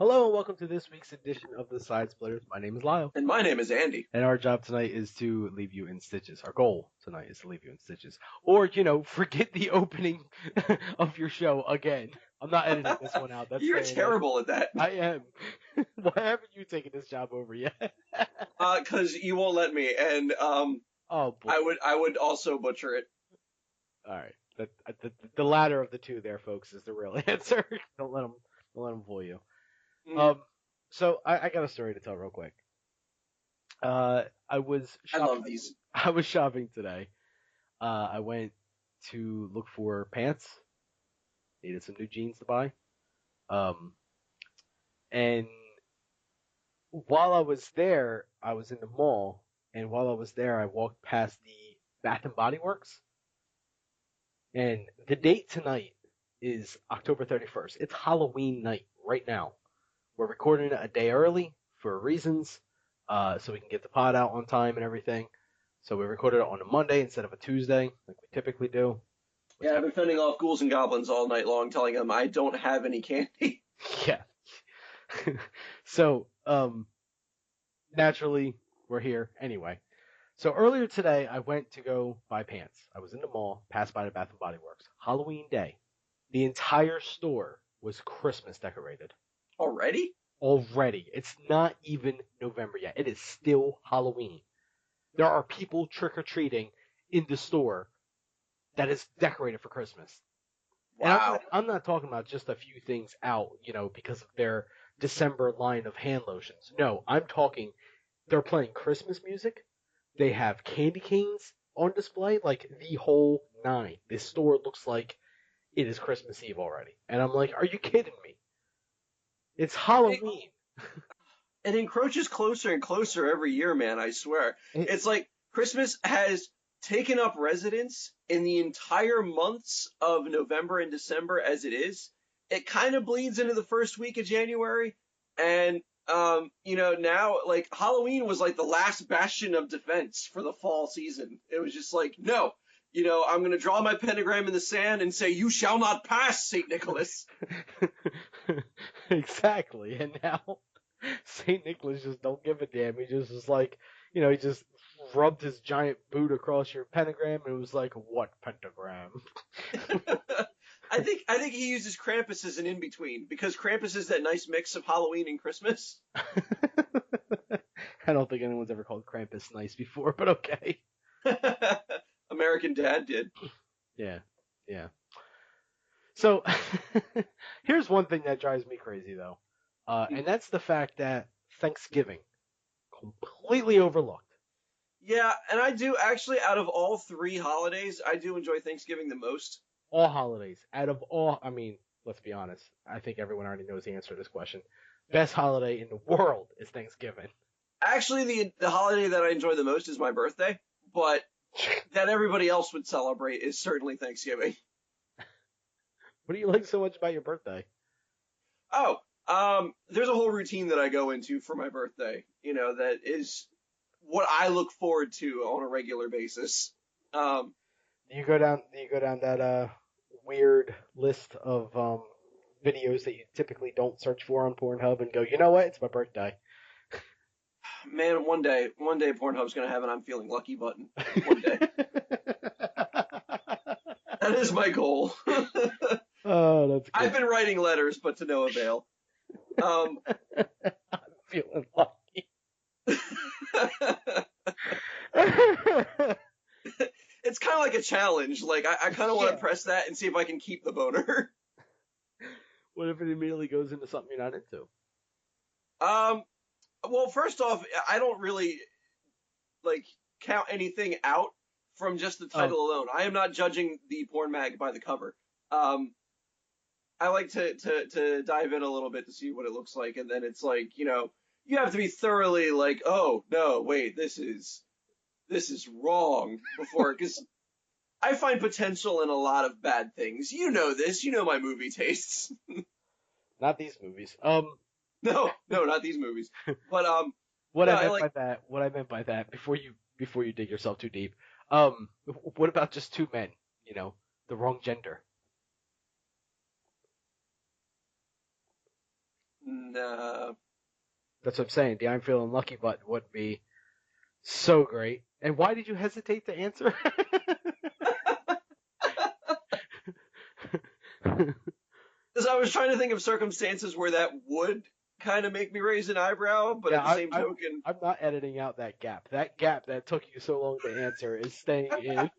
Hello and welcome to this week's edition of the Side Splitters. My name is Lyle, And my name is Andy. and our job tonight is to leave you in stitches. Our goal tonight is to leave you in stitches, or forget the opening of your show again. I'm not editing this one out. That's You're staying in. terrible at that. I am. Why haven't you taken this job over yet? Because you won't let me, and Oh boy! I would also butcher it. All right, the latter of the two there, folks, is the real answer. Don't let them fool you. Mm, Um, so I got a story to tell real quick. I was I shopping. love these. I was shopping today. I went to look for pants. Needed some new jeans to buy. Um, and while I was there, I was in the mall. And while I was there, I walked past the Bath and Body Works. And the date tonight is October 31st. It's Halloween night right now. We're recording it a day early for reasons, so we can get the pod out on time and everything. So we recorded it on a Monday instead of a Tuesday, like we typically do. Yeah, I've been fending off ghouls and goblins all night long, telling them I don't have any candy. Yeah. So, naturally, we're here anyway. So earlier today, I went to go buy pants. I was in the mall, passed by the Bath and Body Works. Halloween day. The entire store was Christmas decorated. Already? Already. It's not even November yet. It is still Halloween. There are people trick or treating in the store that is decorated for Christmas. And Wow. I'm not talking about just a few things out, because of their December line of hand lotions. No, I'm talking they're playing Christmas music. They have candy canes on display, like the whole nine. This store looks like it is Christmas Eve already. And I'm like, are you kidding me? It's It, Halloween. it encroaches closer and closer every year, man, I swear. It, It's like Christmas has taken up residence in the entire months of November and December as it is. It kind of bleeds into the first week of January, and now like Halloween was like the last bastion of defense for the fall season. It was just like, no, I'm gonna draw my pentagram in the sand and say, "You shall not pass, Saint Nicholas." exactly. And now St. Nicholas just don't give a damn. He just was like, he just rubbed his giant boot across your pentagram and it was like, what pentagram? I think he uses Krampus as an in between because Krampus is that nice mix of Halloween and Christmas. I don't think anyone's ever called Krampus nice before, but okay. American Dad did. Yeah, yeah. So here's one thing that drives me crazy though, and that's the fact that Thanksgiving completely overlooked. Yeah, and I do actually, out of all three holidays, I do enjoy Thanksgiving the most. All holidays, out of all, I mean, let's be honest. I think everyone already knows the answer to this question. Best holiday in the world is Thanksgiving. Actually, the holiday that I enjoy the most is my birthday, but that everybody else would celebrate is certainly Thanksgiving. What do you like so much about your birthday? Oh, there's a whole routine that I go into for my birthday, that is what I look forward to on a regular basis. Um, Do you go down that weird list of videos that you typically don't search for on Pornhub and go, you know what? It's my birthday. Man, one day Pornhub's gonna have an "I'm feeling lucky" button. One day. That is my goal. Oh, that's I've good. been writing letters, but to no avail. Um, Feeling lucky. it's kind of like a challenge. Like I kind of want Yeah. to press that and see if I can keep the boner. What if it immediately goes into something you're not into? Um, well, first off, I don't really like count anything out from just the Oh, title alone. I am not judging the porn mag by the cover. Um, I like to dive in a little bit to see what it looks like, and then it's like, you have to be thoroughly like, oh no, wait, this is wrong before, because I find potential in a lot of bad things. You know this. You know my movie tastes. not these movies. No, no, not these movies. But What no, I I meant like. by that, before you dig yourself too deep, what about just two men? The wrong gender. Nah. That's what I'm saying. The I'm feeling lucky button would be so great. And why did you hesitate to answer? Because I was trying to think of circumstances where that would kind of make me raise an eyebrow, but Yeah, at the same token, I'm not editing out that gap. That gap that took you so long to answer is staying in.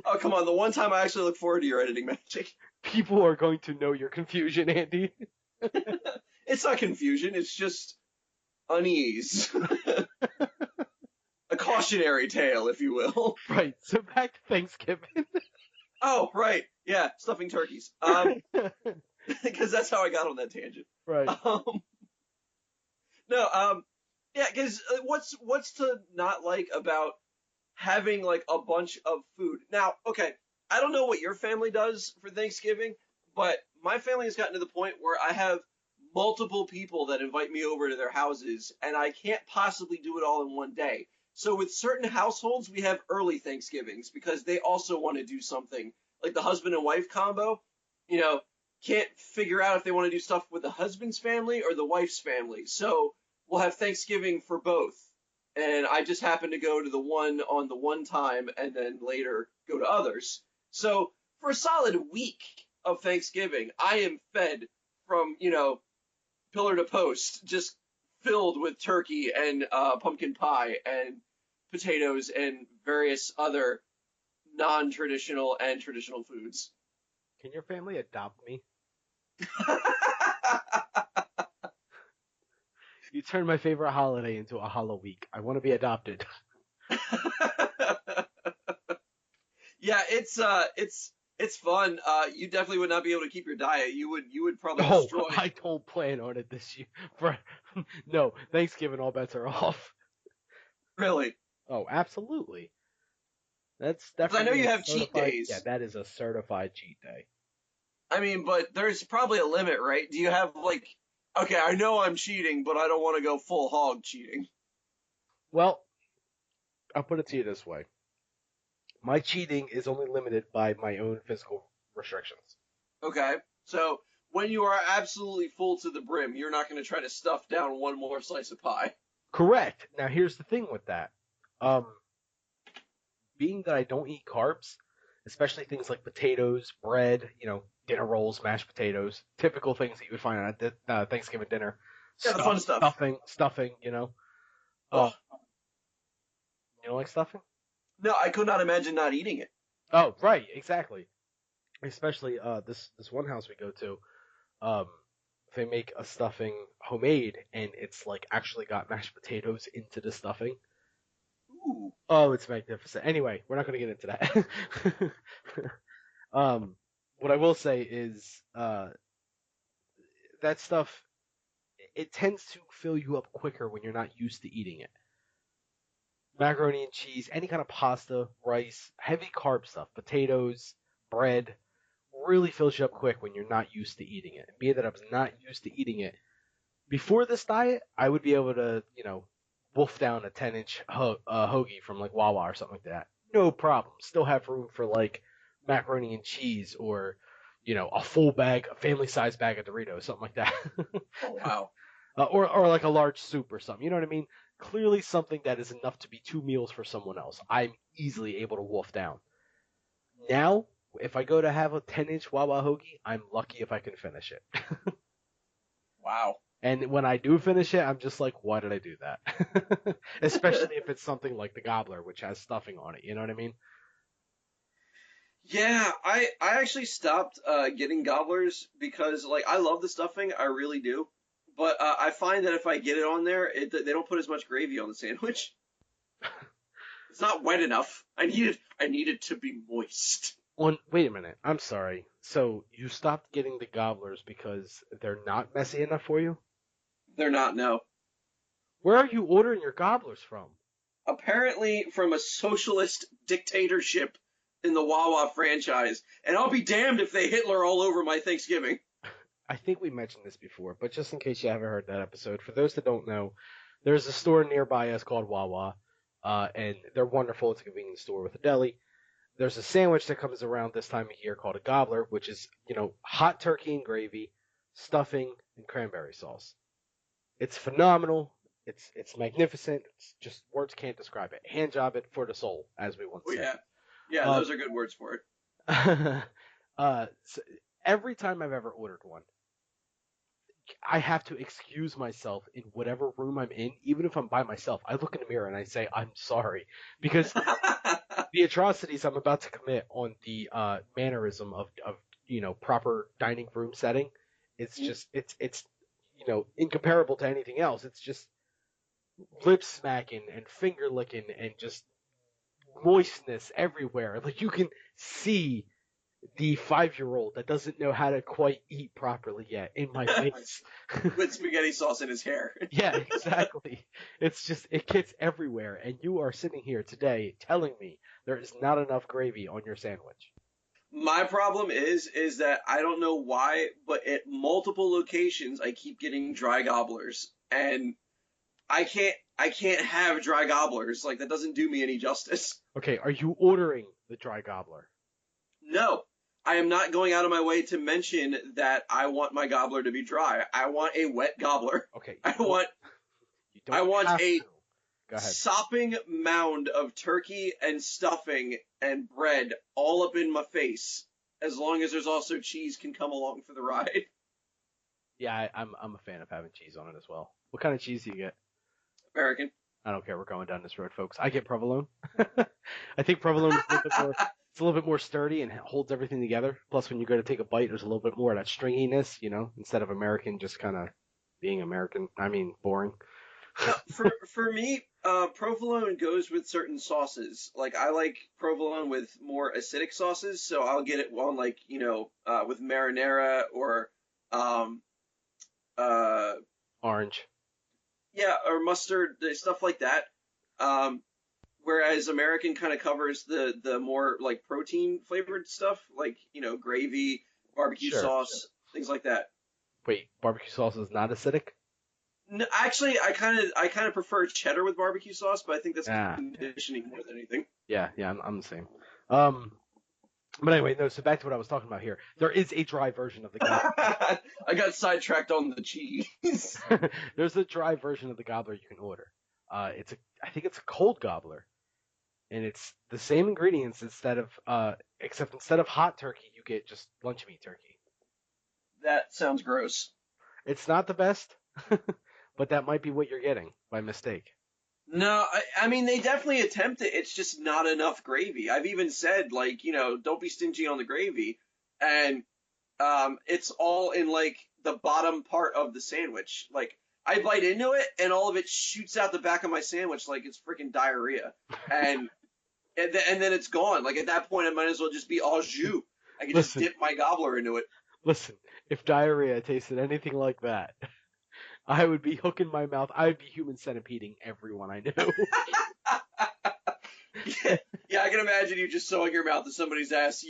oh come on, the one time I actually look forward to your editing magic. People are going to know your confusion, Andy. It's not confusion, it's just unease. A cautionary tale, if you will. Right. So back to Thanksgiving. Oh, right. Yeah, stuffing turkeys. Because that's how I got on that tangent. Right. Um, no, yeah, because what's to not like about having like a bunch of food? Now, okay, I don't know what your family does for Thanksgiving, but my family has gotten to the point where I have multiple people that invite me over to their houses, and I can't possibly do it all in one day. So with certain households, we have early Thanksgivings because they also want to do something like the husband and wife combo. You know, can't figure out if they want to do stuff with the husband's family or the wife's family. So we'll have Thanksgiving for both. And I just happen to go to the one on the one time and then later go to others. So for a solid week of Thanksgiving, I am fed from, pillar to post, just filled with turkey and pumpkin pie and potatoes and various other non-traditional and traditional foods. Can your family adopt me? You turned my favorite holiday into a hollow week. I want to be adopted. Yeah, it's fun. You definitely would not be able to keep your diet. You would probably No, destroy. I don't plan on it this year. For no, Thanksgiving, all bets are off. Really. Oh, absolutely. That Because for I know me you is have cheat certified. Yeah, days. that is a certified cheat day. I mean, but there's probably a limit, right? Do you have like, okay, I know I'm cheating, but I don't want to go full hog cheating. Well, I'll put it to you this way: my cheating is only limited by my own physical restrictions. Okay, so when you are absolutely full to the brim, you're not going to try to stuff down one more slice of pie. Correct. Now, here's the thing with that. Um, being that I don't eat carbs, especially things like potatoes, bread, dinner rolls, mashed potatoes, typical things that you would find at Thanksgiving dinner, Yeah, the fun stuff. stuffing. Oh Uh, you don't like stuffing? no, I could not imagine not eating it. Oh, right, exactly. Especially this one house we go to, um, they make a stuffing homemade, and it's like actually got mashed potatoes into the stuffing. Ooh. Oh, it's magnificent. Anyway, we're not going to get into that. um, what I will say is, that stuff, it tends to fill you up quicker when you're not used to eating it. Macaroni and cheese, any kind of pasta, rice, heavy carb stuff, potatoes, bread, really fills you up quick when you're not used to eating it. And being that I was not used to eating it before this diet, I would be able to, wolf down a 10-inch hoagie from like Wawa or something like that. No problem. Still have room for like macaroni and cheese or, a full bag, a family size bag of Doritos, something like that. Oh wow. Or like a large soup or something. You know what I mean? Clearly something that is enough to be 2 meals for someone else. I'm easily able to wolf down. Now, if I go to have a 10-inch Wawa hoagie, I'm lucky if I can finish it. Wow. And when I do finish it, I'm just like, why did I do that? Especially if it's something like the gobbler, which has stuffing on it. You know what I mean? Yeah, I actually stopped getting gobblers because like I love the stuffing, I really do. But I find that if I get it on there, they don't put as much gravy on the sandwich. It's not wet enough. I need it to be moist. Wait a minute. I'm sorry. So you stopped getting the gobblers because they're not messy enough for you? They're not, no. Where are you ordering your gobblers from? Apparently from a socialist dictatorship in the Wawa franchise. And I'll be damned if they Hitler all over my Thanksgiving. I think we mentioned this before, but just in case you haven't heard that episode, for those that don't know, there's a store nearby us called Wawa, and they're wonderful. It's a convenience store with a deli. There's a sandwich that comes around this time of year called a gobbler, which is, hot turkey and gravy, stuffing, and cranberry sauce. It's phenomenal. It's magnificent. It's just words can't describe it. Hand job it for the soul, as we once Oh said. yeah, yeah, Um, those are good words for it. so every time I've ever ordered one, I have to excuse myself in whatever room I'm in, even if I'm by myself. I look in the mirror and I say, I'm sorry. Because the atrocities I'm about to commit on the mannerism of proper dining room setting, it's incomparable to anything else. It's just lip smacking and finger licking and just moistness everywhere. Like you can see the 5-year-old that doesn't know how to quite eat properly yet in my face. With spaghetti sauce in his hair. Yeah, exactly. It's just, it gets everywhere. And you are sitting here today telling me there is not enough gravy on your sandwich. My problem is that I don't know why, but at multiple locations I keep getting dry gobblers, and I can't have dry gobblers. Like that doesn't do me any justice. Okay, are you ordering the dry gobbler? No, I am not going out of my way to mention that I want my gobbler to be dry. I want a wet gobbler. Okay, I want you I don't want have a to. Go ahead. sopping mound of turkey and stuffing and bread all up in my face, as long as there's also cheese can come along for the ride. Yeah, I'm a fan of having cheese on it as well. What kind of cheese do you get? American. I don't care. We're going down this road, folks. I get provolone. I think provolone is a little bit more. It's a little bit more sturdy and holds everything together. Plus, when you go to take a bite, there's a little bit more of that stringiness, instead of American just kind of being American. I mean, boring. No, for me, provolone goes with certain sauces. Like I like provolone with more acidic sauces, so I'll get it on like with marinara or um uh Orange. yeah, or mustard, stuff like that. Um, Whereas American kind of covers the more like protein flavored stuff, like gravy, barbecue Sure. sauce, things like that. Wait, barbecue sauce is not acidic? No, actually, I kind of prefer cheddar with barbecue sauce, but I think that's Ah, conditioning more than anything. yeah. I'm the same. Um, but anyway, no. So back to what I was talking about here. There is a dry version of the gobbler. I got sidetracked on the cheese. There's a dry version of the gobbler you can order. I think it's a cold gobbler, and it's the same ingredients except instead of hot turkey, you get just lunch meat turkey. That sounds gross. It's not the best, but that might be what you're getting by mistake. No, I mean they definitely attempt it. It's just not enough gravy. I've even said like don't be stingy on the gravy, and it's all in like the bottom part of the sandwich. Like I bite into it and all of it shoots out the back of my sandwich like it's freaking diarrhea. And and then it's gone. Like at that point, it might as well just be au jus. I could just Listen, dip my gobbler into it. listen. If diarrhea tasted anything like that, I would be hooking my mouth. I would be human centipeding everyone I knew. Yeah, yeah, I can imagine you just sewing your mouth to somebody's ass,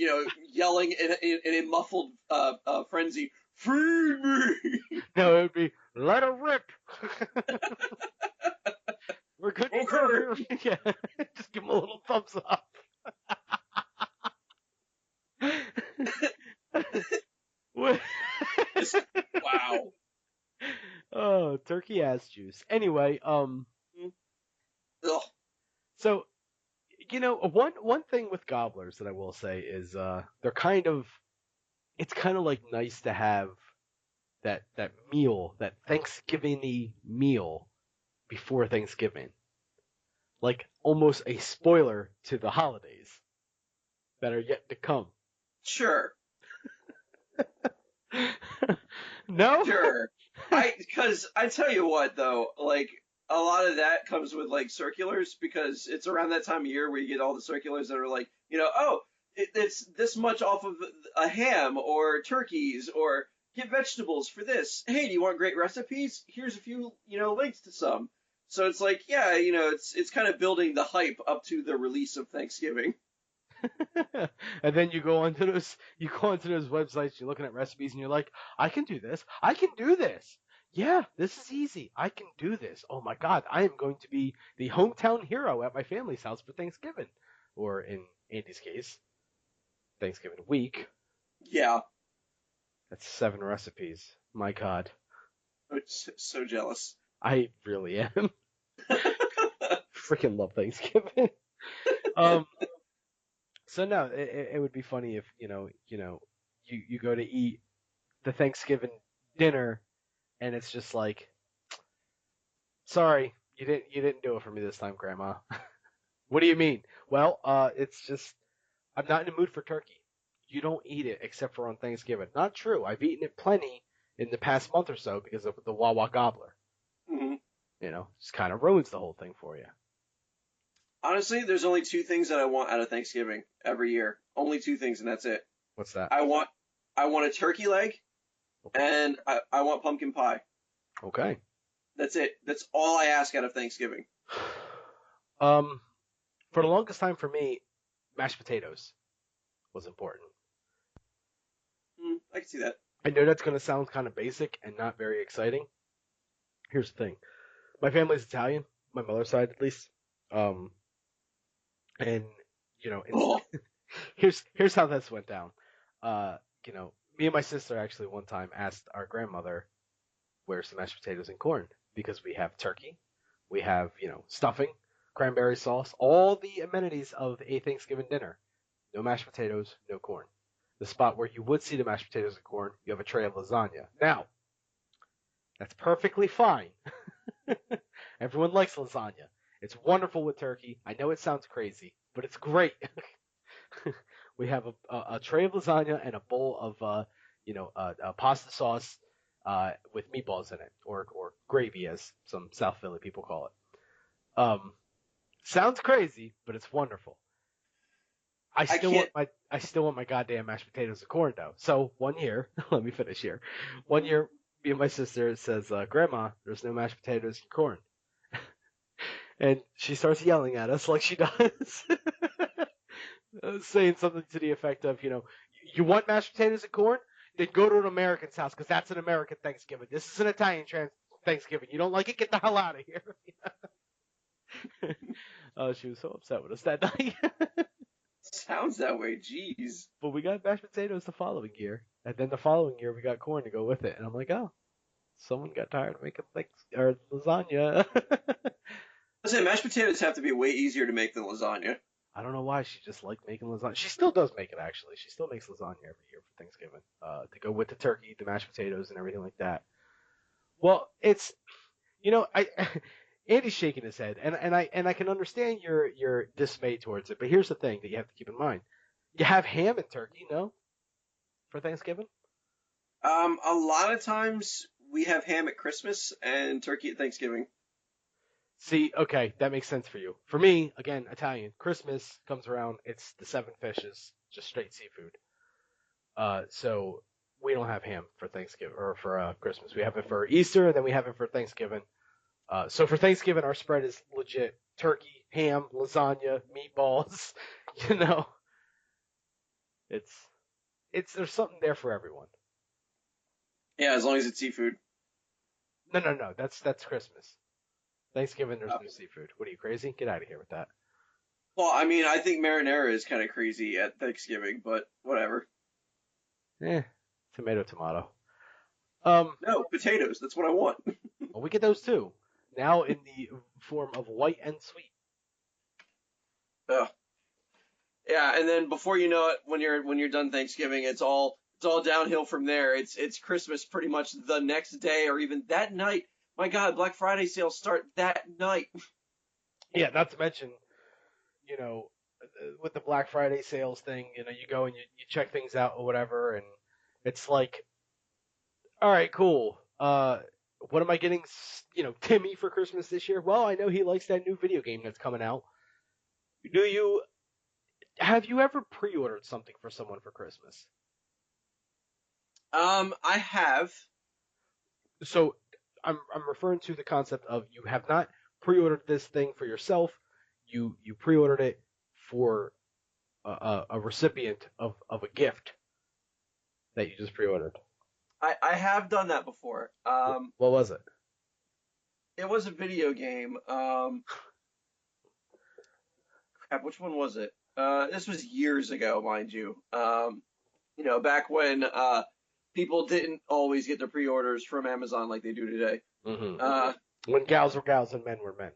yelling in a muffled frenzy, "Free me!" No, it would be let her rip. We're good to go Okay. here. Yeah, just give him a little thumbs up. What- Wow. Oh, turkey ass juice. Anyway, Ugh. so one thing with gobblers that I will say is they're kind of it's kind of like nice to have that meal, that Thanksgiving-y meal before Thanksgiving. Like almost a spoiler to the holidays that are yet to come. Sure. No? Sure. Because I tell you what though, like a lot of that comes with like circulars because it's around that time of year where you get all the circulars that are like, oh, it's this much off of a ham or turkeys or get vegetables for this. Hey, do you want great recipes? Here's a few, links to some. So it's like, yeah, it's kind of building the hype up to the release of Thanksgiving. And then you go onto those websites, you're looking at recipes and you're like, I can do this. I can do this. Yeah, this is easy. I can do this. Oh my God, I am going to be the hometown hero at my family's house for Thanksgiving. Or in Andy's case, Thanksgiving week. Yeah. That's 7 recipes. My God, So jealous. I really am. Freaking love Thanksgiving. Um, so no, it would be funny if you go to eat the Thanksgiving dinner and it's just like, sorry, you didn't do it for me this time, Grandma. What do you mean? Well, it's just I'm not in the mood for turkey. You don't eat it except for on Thanksgiving. Not true. I've eaten it plenty in the past month or so because of the Wawa Gobbler. Hmm. Just kind of ruins the whole thing for you. Honestly, there's only two things that I want out of Thanksgiving every year. Only two things, and that's it. What's that? I want I want a turkey leg, Okay. and I want pumpkin pie. Okay. That's it. That's all I ask out of Thanksgiving. Um, for the longest time for me, mashed potatoes was important. I can see that. I know that's going to sound kind of basic and not very exciting. Here's the thing. My family's Italian, my mother's side at least. Um, and it's Oh, here's how this went down. Me and my sister actually one time asked our grandmother where's the mashed potatoes and corn because we have turkey, we have stuffing, cranberry sauce, all the amenities of a Thanksgiving dinner. No mashed potatoes, no corn. The spot where you would see the mashed potatoes and corn, you have a tray of lasagna. Now, that's perfectly fine. Everyone likes lasagna. It's wonderful with turkey. I know it sounds crazy, but it's great. We have a tray of lasagna and a bowl of pasta sauce with meatballs in it, or gravy, as some South Philly people call it. Sounds crazy, but it's wonderful. I I still want can't. my goddamn mashed potatoes and corn though. So one year, let me finish here. One year, me and my sister says, "Grandma, there's no mashed potatoes and corn," and she starts yelling at us like she does, saying something to the effect of, "You want mashed potatoes and corn? Then go to an American's house because that's an American Thanksgiving. This is an Italian Thanksgiving. You don't like it? Get the hell out of here." She was so upset with us that night. Sounds that way. Jeez. But we got mashed potatoes the following year, and then the following year we got corn to go with it. And I'm like, oh, someone got tired of making or lasagna. Listen, mashed potatoes have to be way easier to make than lasagna. I don't know why she just liked making lasagna. She still does make it actually. She still makes lasagna every year for Thanksgiving, to go with the turkey, the mashed potatoes, and everything like that. Well, it's I Andy's shaking his head, and I can understand your dismay towards it. But here's the thing that you have to keep in mind: you have ham and turkey, no, for Thanksgiving. A lot of times we have ham at Christmas and turkey at Thanksgiving. See, okay, that makes sense for you. For me, again, Italian. Christmas comes around, it's the seven fishes, just straight seafood. So we don't have ham for Thanksgiving or for Christmas. We have it for Easter, and then we have it for Thanksgiving. So for Thanksgiving, our spread is legit turkey, ham, lasagna, meatballs. You know, it's there's something there for everyone. Yeah, as long as it's seafood. No, no, no, that's Christmas. Thanksgiving, there's Uh, no seafood. What are you crazy? Get out of here with that. well, I mean, I think marinara is kind of crazy at Thanksgiving, but whatever. Eh, tomato, tomato. Um, No, potatoes. That's what I want. well, we get those too. Now in the form of white and sweet. Ugh. Yeah, and then before you know it, when you're done Thanksgiving, it's all downhill from there. It's Christmas pretty much the next day or even that night. My God, Black Friday sales start that night. Yeah, not to mention, with the Black Friday sales thing, you go and you check things out or whatever, and it's like, all right, cool. What am I getting, Timmy for Christmas this year? Well, I know he likes that new video game that's coming out. Do you have you ever pre-ordered something for someone for Christmas? I have. So I'm referring to the concept of you have not pre-ordered this thing for yourself. You pre-ordered it for a recipient of a gift that you just pre-ordered. I have done that before. What was it? It was a video game. Crap, which one was it? This was years ago, mind you. Back when people didn't always get their pre-orders from Amazon like they do today. Hmm. Uh, When gals were gals and men were men.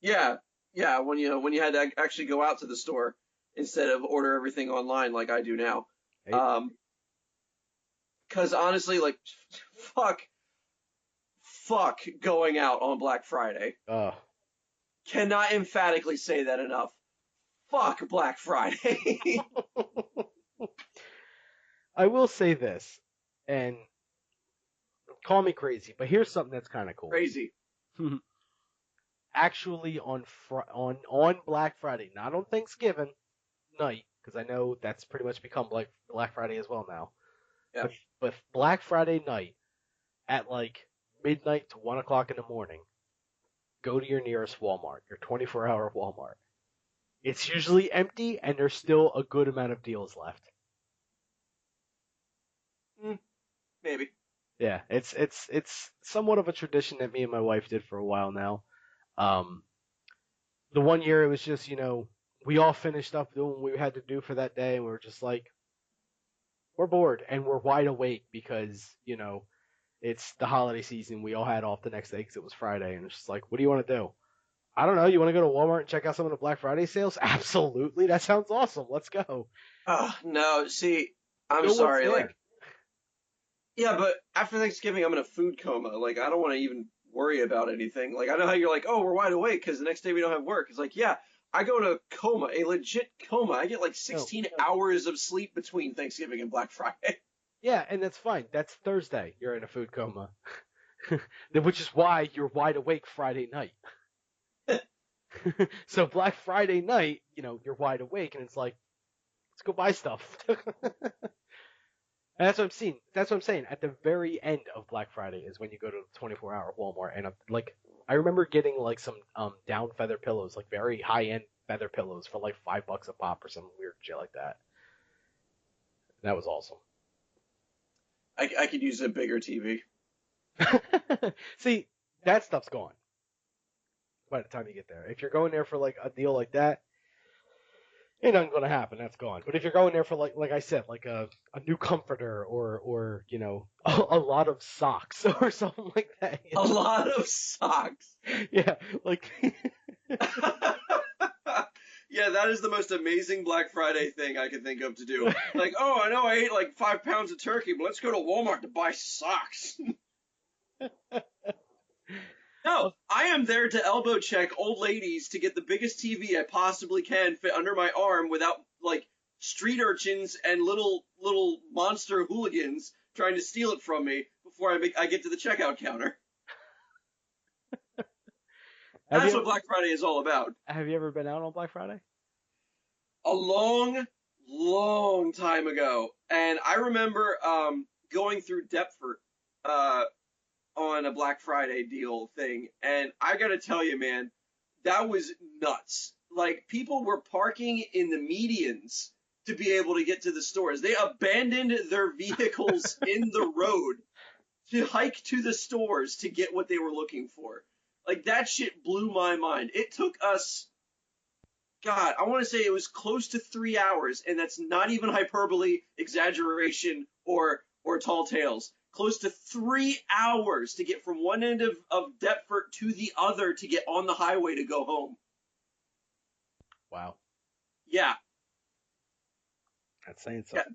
yeah, yeah. When you had to actually go out to the store instead of order everything online like I do now. Hey, Um, because honestly, like, fuck, fuck going out on Black Friday. uh, Cannot emphatically say that enough. Fuck Black Friday. I will say this, and call me crazy, but here's something that's kind of cool. Crazy. Actually, on Black Friday, not on Thanksgiving night, because I know that's pretty much become like Black Friday as well now. Yeah. But Black Friday night at like midnight to 1 o'clock in the morning, go to your nearest Walmart, your 24-hour Walmart. It's usually empty, and there's still a good amount of deals left. Maybe. Yeah, it's somewhat of a tradition that me and my wife did for a while now. Um, the one year it was just, we all finished up doing what we had to do for that day, and we were just like, we're bored and we're wide awake because, it's the holiday season. We all had off the next day because it was Friday, and it's just like, what do you want to do? I don't know. You want to go to Walmart and check out some of the Black Friday sales? Absolutely. That sounds awesome. Let's go. Oh, no. See, I'm Know what's sorry. Like, there. yeah, but after Thanksgiving, I'm in a food coma. Like, I don't want to even worry about anything. Like, I know how you're like, oh, we're wide awake because the next day we don't have work. It's like, yeah, I go to coma, a legit coma. I get like No. 16 hours of sleep between Thanksgiving and Black Friday. Yeah, and that's fine. That's Thursday. You're in a food coma. Which is why you're wide awake Friday night. So Black Friday night, you're wide awake and it's like, let's go buy stuff. And that's what I'm seeing. That's what I'm saying. At the very end of Black Friday is when you go to the 24-hour Walmart, and like I remember getting like some down feather pillows, like very high end feather pillows for like $5 a pop or some weird shit like that. That was awesome. I could use a bigger TV. See, that stuff's gone by the time you get there. If you're going there for like a deal like that, ain't nothing gonna happen. That's gone. But if you're going there for like I said, like a new comforter or a lot of socks or something like that. A lot of socks. Yeah, like Yeah, that is the most amazing Black Friday thing I can think of to do. Like, oh, I know I ate like 5 pounds of turkey, but let's go to Walmart to buy socks. No, I am there to elbow check old ladies to get the biggest TV I possibly can fit under my arm without like street urchins and little monster hooligans trying to steal it from me before I get to the checkout counter. That's what Black Friday is all about. have you ever been out on Black Friday? A long, long time ago, and I remember going through Deptford uh, on a Black Friday deal thing, and I gotta tell you, man, that was nuts. Like, people were parking in the medians to be able to get to the stores. They abandoned their vehicles in the road to hike to the stores to get what they were looking for. Like, that shit blew my mind. It took us, God, I want to say it was close to 3 hours, and that's not even hyperbole, exaggeration, or tall tales. Close to 3 hours to get from one end of Deptford to the other to get on the highway to go home. Wow, Yeah. that's saying something.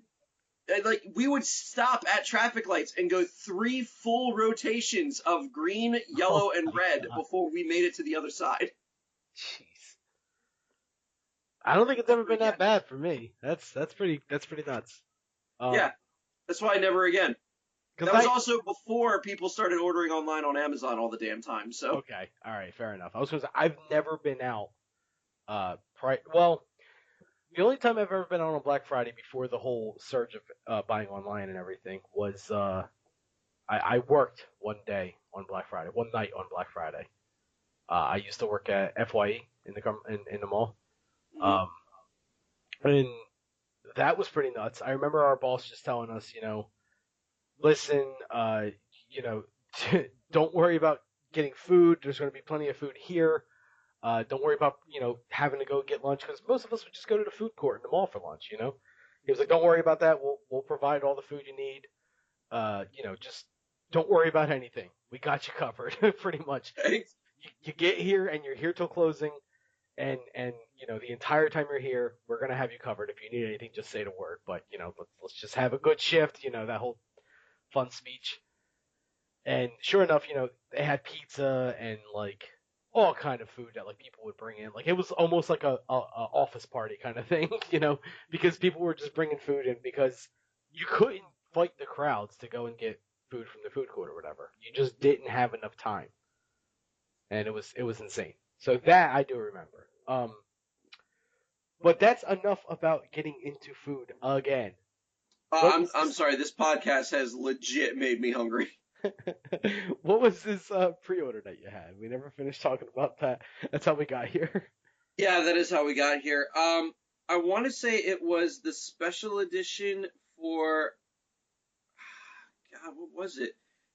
Yeah. And, like, we would stop at traffic lights and go 3 full rotations of green, yellow, and red God. before we made it to the other side. Jeez, I don't think it's ever been Yeah. that bad for me. That's pretty nuts. Yeah. That's why never again. That Because was also before people started ordering online on Amazon all the damn time. So okay, all right, fair enough. I was gonna say I've never been out. Well, the only time I've ever been out on Black Friday before the whole surge of buying online and everything was I worked one day on Black Friday, one night on Black Friday. I used to work at FYE in the mall, mhm. um, and that was pretty nuts. I remember our boss just telling us, listen, you know, don't worry about getting food. There's going to be plenty of food here. Don't worry about, having to go get lunch because most of us would just go to the food court in the mall for lunch. He was like, don't worry about that. We'll provide all the food you need. just don't worry about anything. We got you covered, pretty much. Right? You get here and you're here till closing, and the entire time you're here, we're gonna have you covered. If you need anything, just say the word. But let's just have a good shift. That whole fun speech. And sure enough, they had pizza and like all kind of food that like people would bring in. Like it was almost like a office party kind of thing, because people were just bringing food in because you couldn't fight the crowds to go and get food from the food court or whatever. You just didn't have enough time, and it was insane. So that I do remember. But that's enough about getting into food again. What I'm was I'm this? sorry. This podcast has legit made me hungry. What was this pre-order that you had? We never finished talking about that. That's how we got here. Yeah, that is how we got here. I want to say it was the special edition for God, what was it?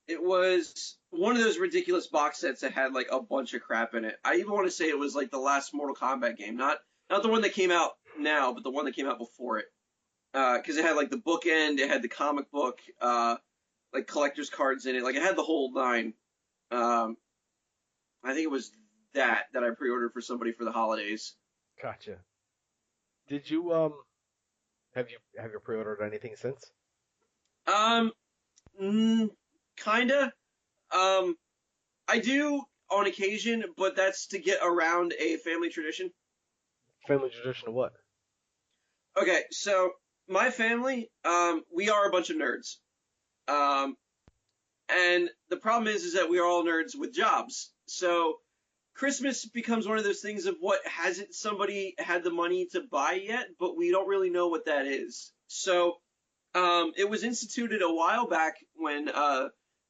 It was one of those ridiculous box sets that had like a bunch of crap in it. I even want to say it was like the last Mortal Kombat game, not the one that came out now, but the one that came out before it. Because it had like the bookend, it had the comic book, like collector's cards in it, like it had the whole nine. Um, I think it was that I pre-ordered for somebody for the holidays. Gotcha. Did you have you pre-ordered anything since? Um, mm, Kinda. Um, I do on occasion, but that's to get around a family tradition. Family tradition of what? Okay, so my family, we are a bunch of nerds. Um, and the problem is that we are all nerds with jobs. So Christmas becomes one of those things of what hasn't somebody had the money to buy yet, but we don't really know what that is. So it was instituted a while back when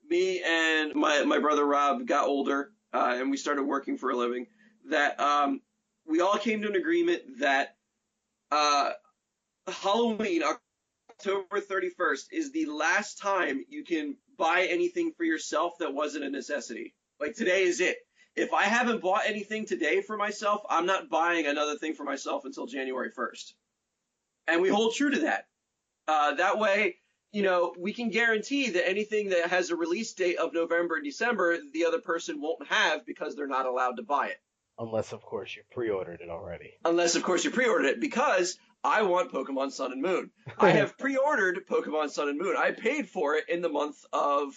me and my brother Rob got older and we started working for a living that we all came to an agreement that uh, Halloween, October 31st, is the last time you can buy anything for yourself that wasn't a necessity. Like today is it. If I haven't bought anything today for myself, I'm not buying another thing for myself until January 1st. And we hold true to that. That way, we can guarantee that anything that has a release date of November and December, the other person won't have because they're not allowed to buy it. Unless, of course, you pre-ordered it already. Unless, of course, you pre-ordered it because I want Pokemon Sun and Moon. I have pre-ordered Pokemon Sun and Moon. I paid for it in the month of,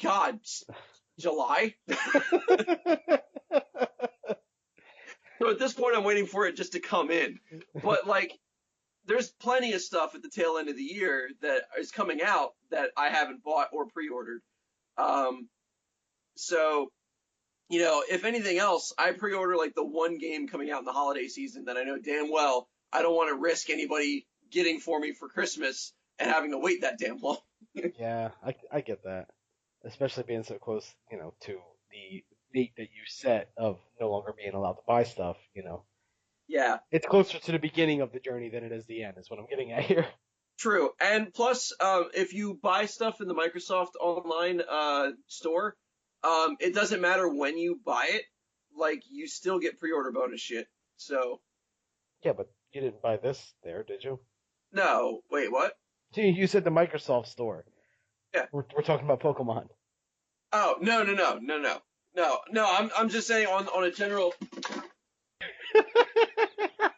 God, July. So at this point, I'm waiting for it just to come in. But, like, there's plenty of stuff at the tail end of the year that is coming out that I haven't bought or pre-ordered. Um, so, if anything else, I pre-order like the one game coming out in the holiday season that I know damn well I don't want to risk anybody getting for me for Christmas and having to wait that damn long. Yeah, I get that. Especially being so close, to the date that you set of no longer being allowed to buy stuff. Yeah, It's closer to the beginning of the journey than it is the end, is what I'm getting at here. true. And plus, if you buy stuff in the Microsoft online store, it doesn't matter when you buy it. Like, you still get pre-order bonus shit. So, Yeah, but you didn't buy this there, did you? no, wait, what? Gee, you said the Microsoft store. Yeah. We're talking about Pokemon. Oh, no, no, no, no, no. No, no, I'm just saying on a general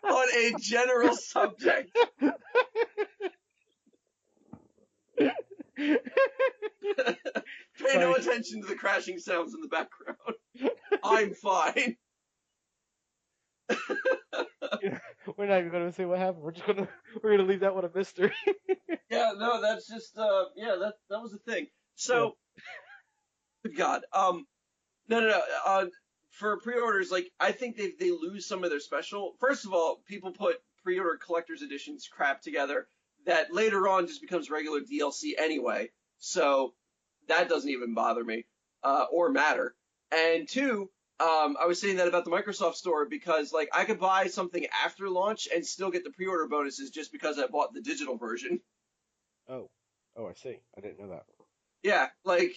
on a general subject. Pay no Sorry. attention to the crashing sounds in the background. I'm fine. We're not even gonna say what happened. We're gonna leave that one a mystery. Yeah, no, that's just yeah, that was the thing. Yeah. So, good God, no, no, no. For pre-orders, like I think they lose some of their special. First of all, people put pre-order collector's editions crap together that later on just becomes regular DLC anyway. So that doesn't even bother me or matter. And two, I was saying that about the Microsoft Store because like I could buy something after launch and still get the pre-order bonuses just because I bought the digital version. Oh. Oh, I see. I didn't know that. Yeah, like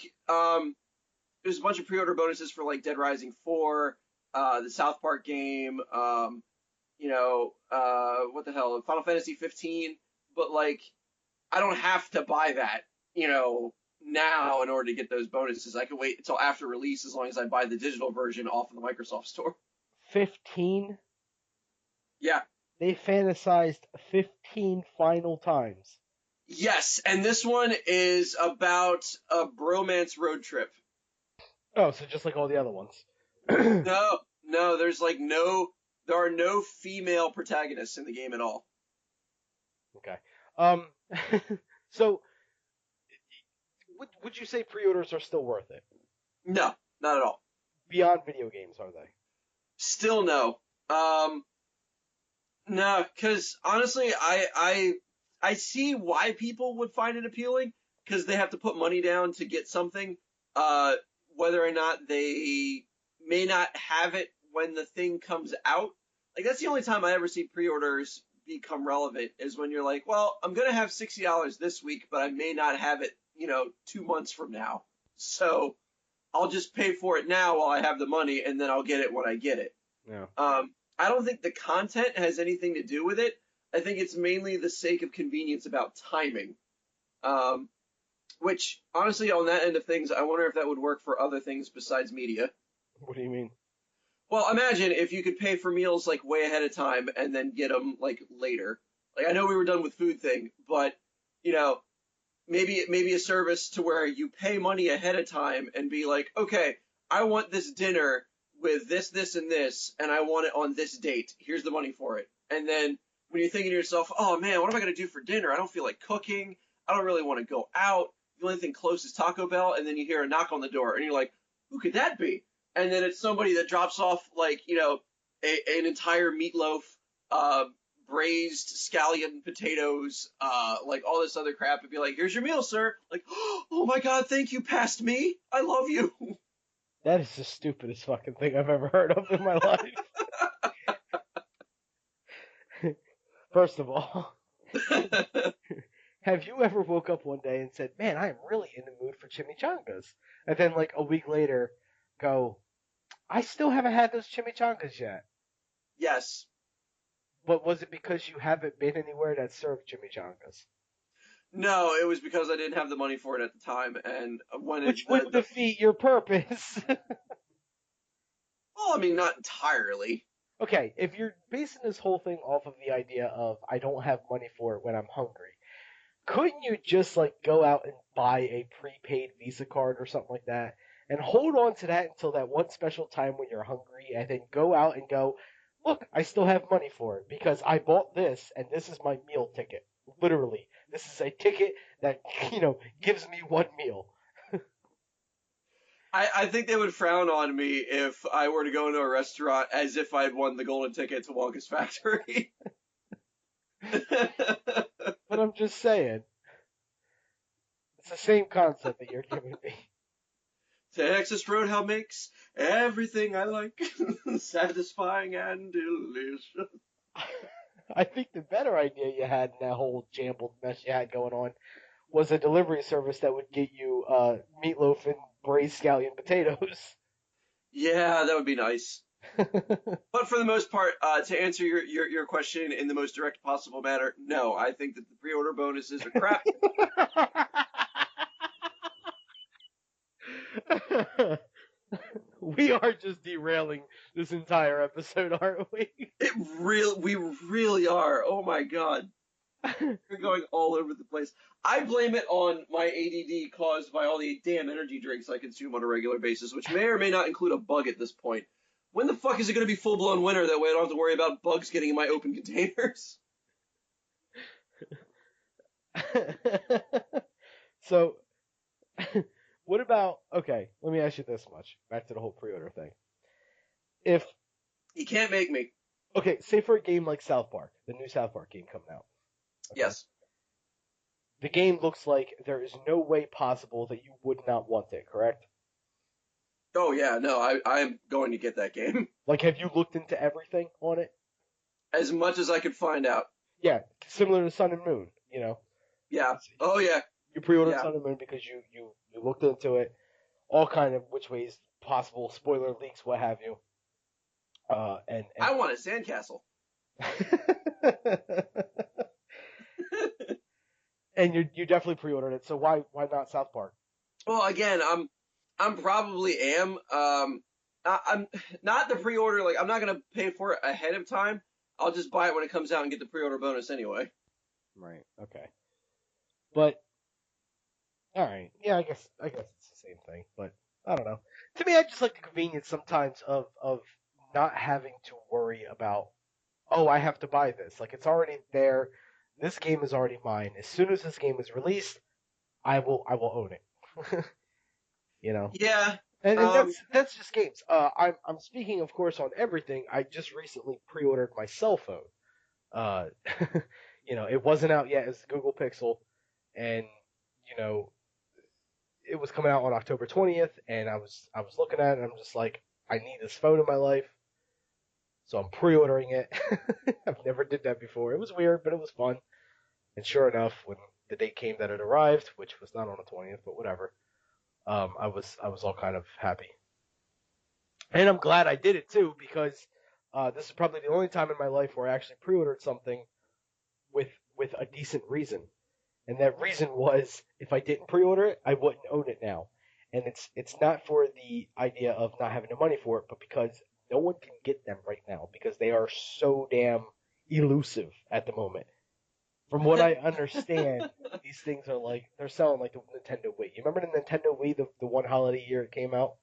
there's a bunch of pre-order bonuses for like Dead Rising 4, the South Park game, what the hell, Final Fantasy 15, but like I don't have to buy that, now in order to get those bonuses. I can wait until after release as long as I buy the digital version off of the Microsoft Store. 15? Yeah. They fantasized 15 final times. Yes, and this one is about a bromance road trip. Oh, so just like all the other ones. No, no, there are no female protagonists in the game at all. Okay. Um, so would you say pre-orders are still worth it? No, not at all. Beyond video games, are they? Still no. No, because honestly, I see why people would find it appealing because they have to put money down to get something, uh, whether or not they may not have it when the thing comes out. Like that's the only time I ever see pre-orders become relevant is when you're like, well, I'm gonna have $60 this week, but I may not have it, 2 months from now. So I'll just pay for it now while I have the money, and then I'll get it when I get it. Yeah. I don't think the content has anything to do with it. I think it's mainly the sake of convenience about timing. Um, which, honestly, on that end of things, I wonder if that would work for other things besides media. What do you mean? Well, imagine if you could pay for meals like way ahead of time and then get them like later. Like I know we were done with food thing, but you know, maybe a service to where you pay money ahead of time and be like, okay, I want this dinner with this, and this, and I want it on this date. Here's the money for it. And then when you're thinking to yourself, oh man, what am I going to do for dinner? I don't feel like cooking. I don't really want to go out. The only thing close is Taco Bell. And then you hear a knock on the door and you're like, who could that be? And then it's somebody that drops off like, an entire meatloaf, uh, braised scallion potatoes, like all this other crap, and be like, "Here's your meal, sir." Like, "Oh my God, thank you, past me. I love you." That is the stupidest fucking thing I've ever heard of in my life. First of all, have you ever woke up one day and said, "Man, I am really in the mood for chimichangas," and then like a week later, go, "I still haven't had those chimichangas yet." Yes. But was it because you haven't been anywhere that served chimichangas? No, it was because I didn't have the money for it at the time, and when Which it would defeat your purpose. well, I mean, not entirely. Okay, if you're basing this whole thing off of the idea of I don't have money for it when I'm hungry, couldn't you just like go out and buy a prepaid Visa card or something like that and hold on to that until that one special time when you're hungry and then go out and go, look, I still have money for it because I bought this and this is my meal ticket. Literally, this is a ticket that, gives me one meal. I think they would frown on me if I were to go into a restaurant as if I'd won the golden ticket to Wonka's Factory. But I'm just saying, it's the same concept that you're giving me. Texas Roadhouse makes everything I like satisfying and delicious. I think the better idea you had in that whole jambled mess you had going on was a delivery service that would get you meatloaf and braised scallion potatoes. Yeah, that would be nice. But for the most part, to answer your question in the most direct possible manner, no, I think that the pre-order bonuses are crap. We are just derailing this entire episode, aren't we? We really are. Oh my God. We're going all over the place. I blame it on my ADD caused by all the damn energy drinks I consume on a regular basis, which may or may not include a bug at this point. When the fuck is it going to be full-blown winter that way I don't have to worry about bugs getting in my open containers? So, what about, okay, let me ask you this much. Back to the whole pre-order thing. If, You can't make me. okay, say for a game like South Park, the new South Park game coming out. Okay? Yes. The game looks like there is no way possible that you would not want it, correct? Oh yeah, no, I'm going to get that game. Like, have you looked into everything on it? As much as I could find out. Yeah, similar to Sun and Moon, Yeah. Oh yeah. You pre-ordered Yeah. Sun and Moon because you looked into it, all kind of which ways possible, spoiler leaks, what have you. And I want a sandcastle. And you definitely pre-ordered it, so why not South Park? Well, again, I'm probably am. I'm not the pre-order. Like, I'm not gonna pay for it ahead of time. I'll just buy it when it comes out and get the pre-order bonus anyway. Right. Okay. But all right. Yeah, I guess it's the same thing, but I don't know. To me, I just like the convenience sometimes of not having to worry about, oh, I have to buy this. Like it's already there. This game is already mine. As soon as this game is released, I will own it. you know. Yeah. And Um. that's just games. I'm speaking, of course, on everything. I just recently pre-ordered my cell phone. Uh, it wasn't out yet as the Google Pixel, and you know, it was coming out on October 20th, and I was looking at it, and I'm just like, I need this phone in my life, so I'm pre-ordering it. I've never did that before. It was weird, but it was fun. And sure enough, when the date came that it arrived, which was not on the 20th, but whatever, I was all kind of happy. And I'm glad I did it too, because this is probably the only time in my life where I actually pre-ordered something with with a decent reason. And that reason was, if I didn't pre-order it, I wouldn't own it now. And it's not for the idea of not having the money for it, but because no one can get them right now because they are so damn elusive at the moment. From what I understand, these things are like they're selling like the Nintendo Wii. You remember the Nintendo Wii, the one holiday year it came out?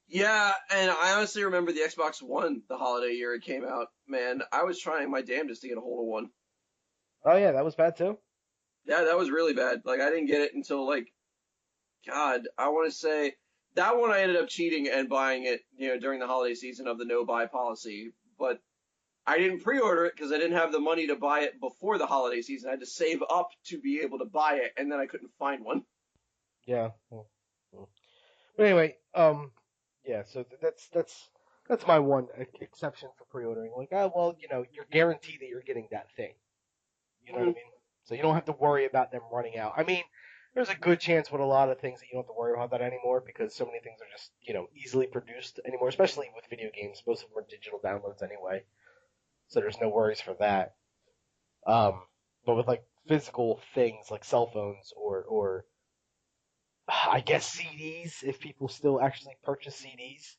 Yeah, and I honestly remember the Xbox One, the holiday year it came out. Man, I was trying my damnedest to get a hold of one. Oh yeah, that was bad too. Yeah, that was really bad. Like, I didn't get it until like, God, I want to say that one I ended up cheating and buying it, during the holiday season of the no buy policy. But I didn't pre-order it because I didn't have the money to buy it before the holiday season. I had to save up to be able to buy it, and then I couldn't find one. Yeah. But anyway, yeah. So that's my one exception for pre-ordering. Like, oh well, you're guaranteed that you're getting that thing. You know what I Mm. mean? So you don't have to worry about them running out. I mean, there's a good chance with a lot of things that you don't have to worry about that anymore because so many things are just easily produced anymore. Especially with video games, most of them are digital downloads anyway, so there's no worries for that. Um, but with like physical things like cell phones or I guess CDs, if people still actually purchase CDs.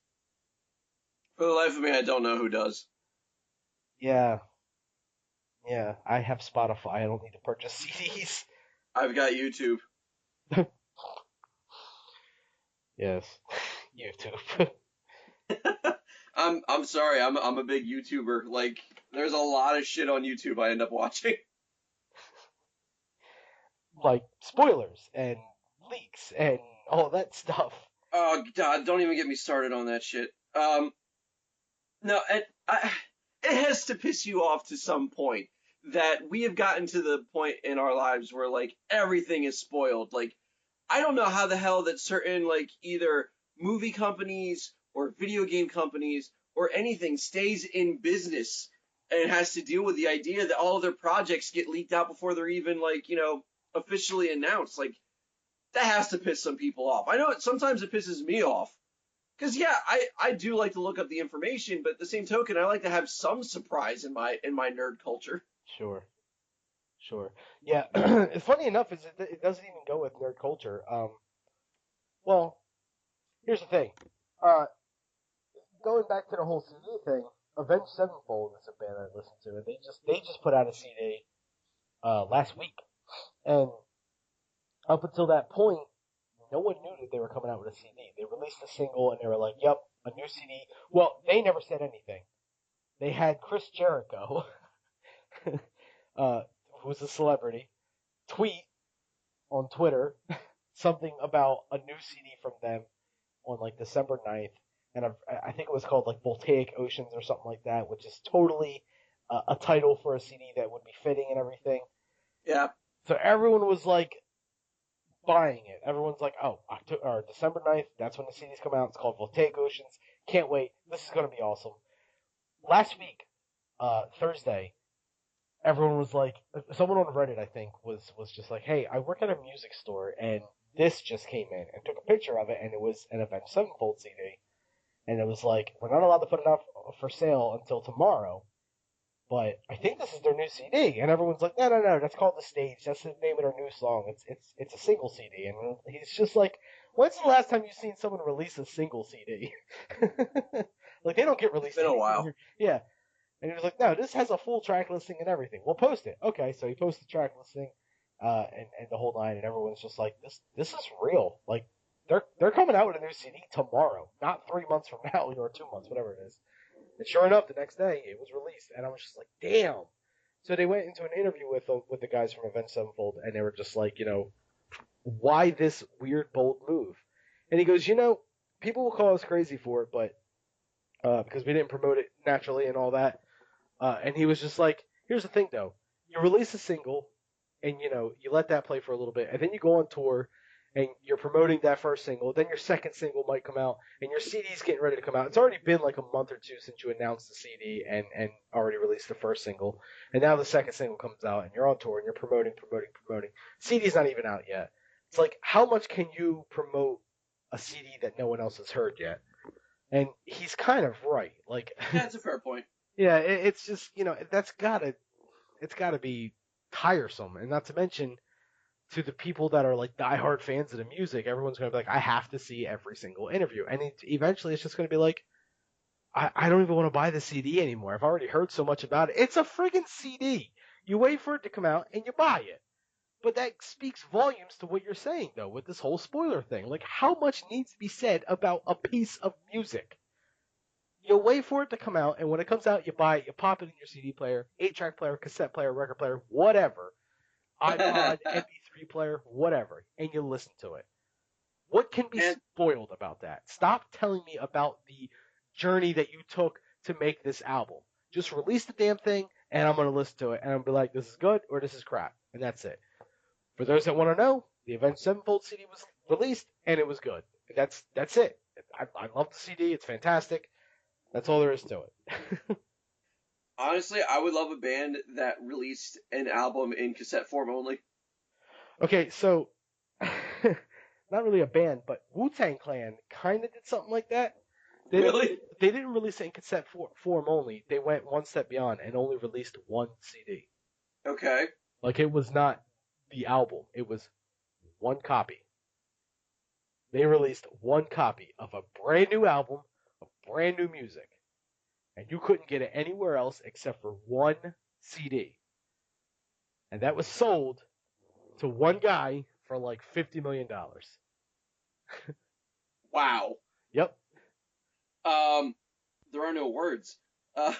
For the life of me, I don't know who does. Yeah, yeah. I have Spotify. I don't need to purchase CDs. I've got YouTube. Yes, YouTube. I'm sorry. I'm a big YouTuber. Like, there's a lot of shit on YouTube I end up watching. Like spoilers and leaks and all that stuff. Oh God, don't even get me started on that shit. No, it has to piss you off to some point that we have gotten to the point in our lives where like everything is spoiled. Like, I don't know how the hell that certain like either movie companies or video game companies or anything stays in business and has to deal with the idea that all of their projects get leaked out before they're even like, officially announced. Like, that has to piss some people off. I know sometimes it pisses me off. Because yeah, I do like to look up the information, but at the same token, I like to have some surprise in my nerd culture. Sure, sure. Yeah, it's funny enough is it doesn't even go with nerd culture. Well, here's the thing. Uh, Going back to the whole CD thing, Avenged Sevenfold is a band I listen to, and they just put out a CD last week, and up until that point, no one knew that they were coming out with a CD. They released a single, and they were like, "Yep, a new CD." Well, they never said anything. They had Chris Jericho, uh, who's a celebrity, tweet on Twitter something about a new CD from them on like December 9th, and I think it was called like Voltaic Oceans or something like that, which is totally a title for a CD that would be fitting and everything. Yeah, So everyone was like buying it. Everyone's like, oh, October or December 9th, that's when the CDs come out. It's called Voltaic Oceans. Can't wait. This is going to be awesome. Last week, Thursday, everyone was like, someone on Reddit, I think, was just like, hey, I work at a music store, and this just came in, and took a picture of it, and it was an Avenged Sevenfold CD. And it was like, we're not allowed to put it up for sale until tomorrow. but I think this is their new CD. And everyone's like, no, that's called The Stage. That's the name of their new song. It's a single CD. And he's just like, when's the last time you've seen someone release a single CD? Like, they don't get It's released been a CDs while. anymore. Yeah. And he was like, no, this has a full track listing and everything. We'll post it. Okay, so he posted the track listing, and the whole line, and everyone's just like, this is real. Like, they're coming out with a new CD tomorrow, not 3 months from now or 2 months, whatever it is. And sure enough, the next day it was released, and I was just like, damn. So they went into an interview with the guys from Avenged Sevenfold, and they were just like, why this weird bold move? And he goes, people will call us crazy for it, but because we didn't promote it naturally and all that. And he was just like, here's the thing though, you release a single, and you let that play for a little bit, and then you go on tour, and you're promoting that first single. Then your second single might come out, and your CD's getting ready to come out. It's already been like a month or two since you announced the CD and already released the first single, and now the second single comes out, and you're on tour, and you're promoting. CD's not even out yet. It's like, how much can you promote a CD that no one else has heard yet? And he's kind of right. Like, That's a fair point. yeah, it's just it's gotta be tiresome, and not to mention to the people that are like diehard fans of the music, everyone's gonna be like, I have to see every single interview, and eventually it's just gonna be like, I don't even want to buy the CD anymore. I've already heard so much about it. It's a friggin' CD. You wait for it to come out and you buy it. But that speaks volumes to what you're saying, though, with this whole spoiler thing. Like, how much needs to be said about a piece of music? You wait for it to come out, and when it comes out, you buy it, you pop it in your CD player, 8-track player, cassette player, record player, whatever, iPod, MP3 player, whatever, and you listen to it. What can be And spoiled about that? Stop telling me about the journey that you took to make this album. Just release the damn thing, and I'm going to listen to it, and I'm going to be like, this is good or this is crap, and that's it. For those that want to know, the Avenged Sevenfold CD was released, and it was good. That's it. I love the CD. It's fantastic. That's all there is to it. honestly, I would love a band that released an album in cassette form only. Okay, so not really a band, but Wu-Tang Clan kind of did something like that. They didn't Really? they didn't release it in cassette form only. They went one step beyond and only released one CD. Okay. Like, it was not the album; it was one copy. They released one copy of a brand new album of brand new music, and you couldn't get it anywhere else except for one CD, and that was sold to one guy for like $50 million. Wow. Yep. There are no words. Uh,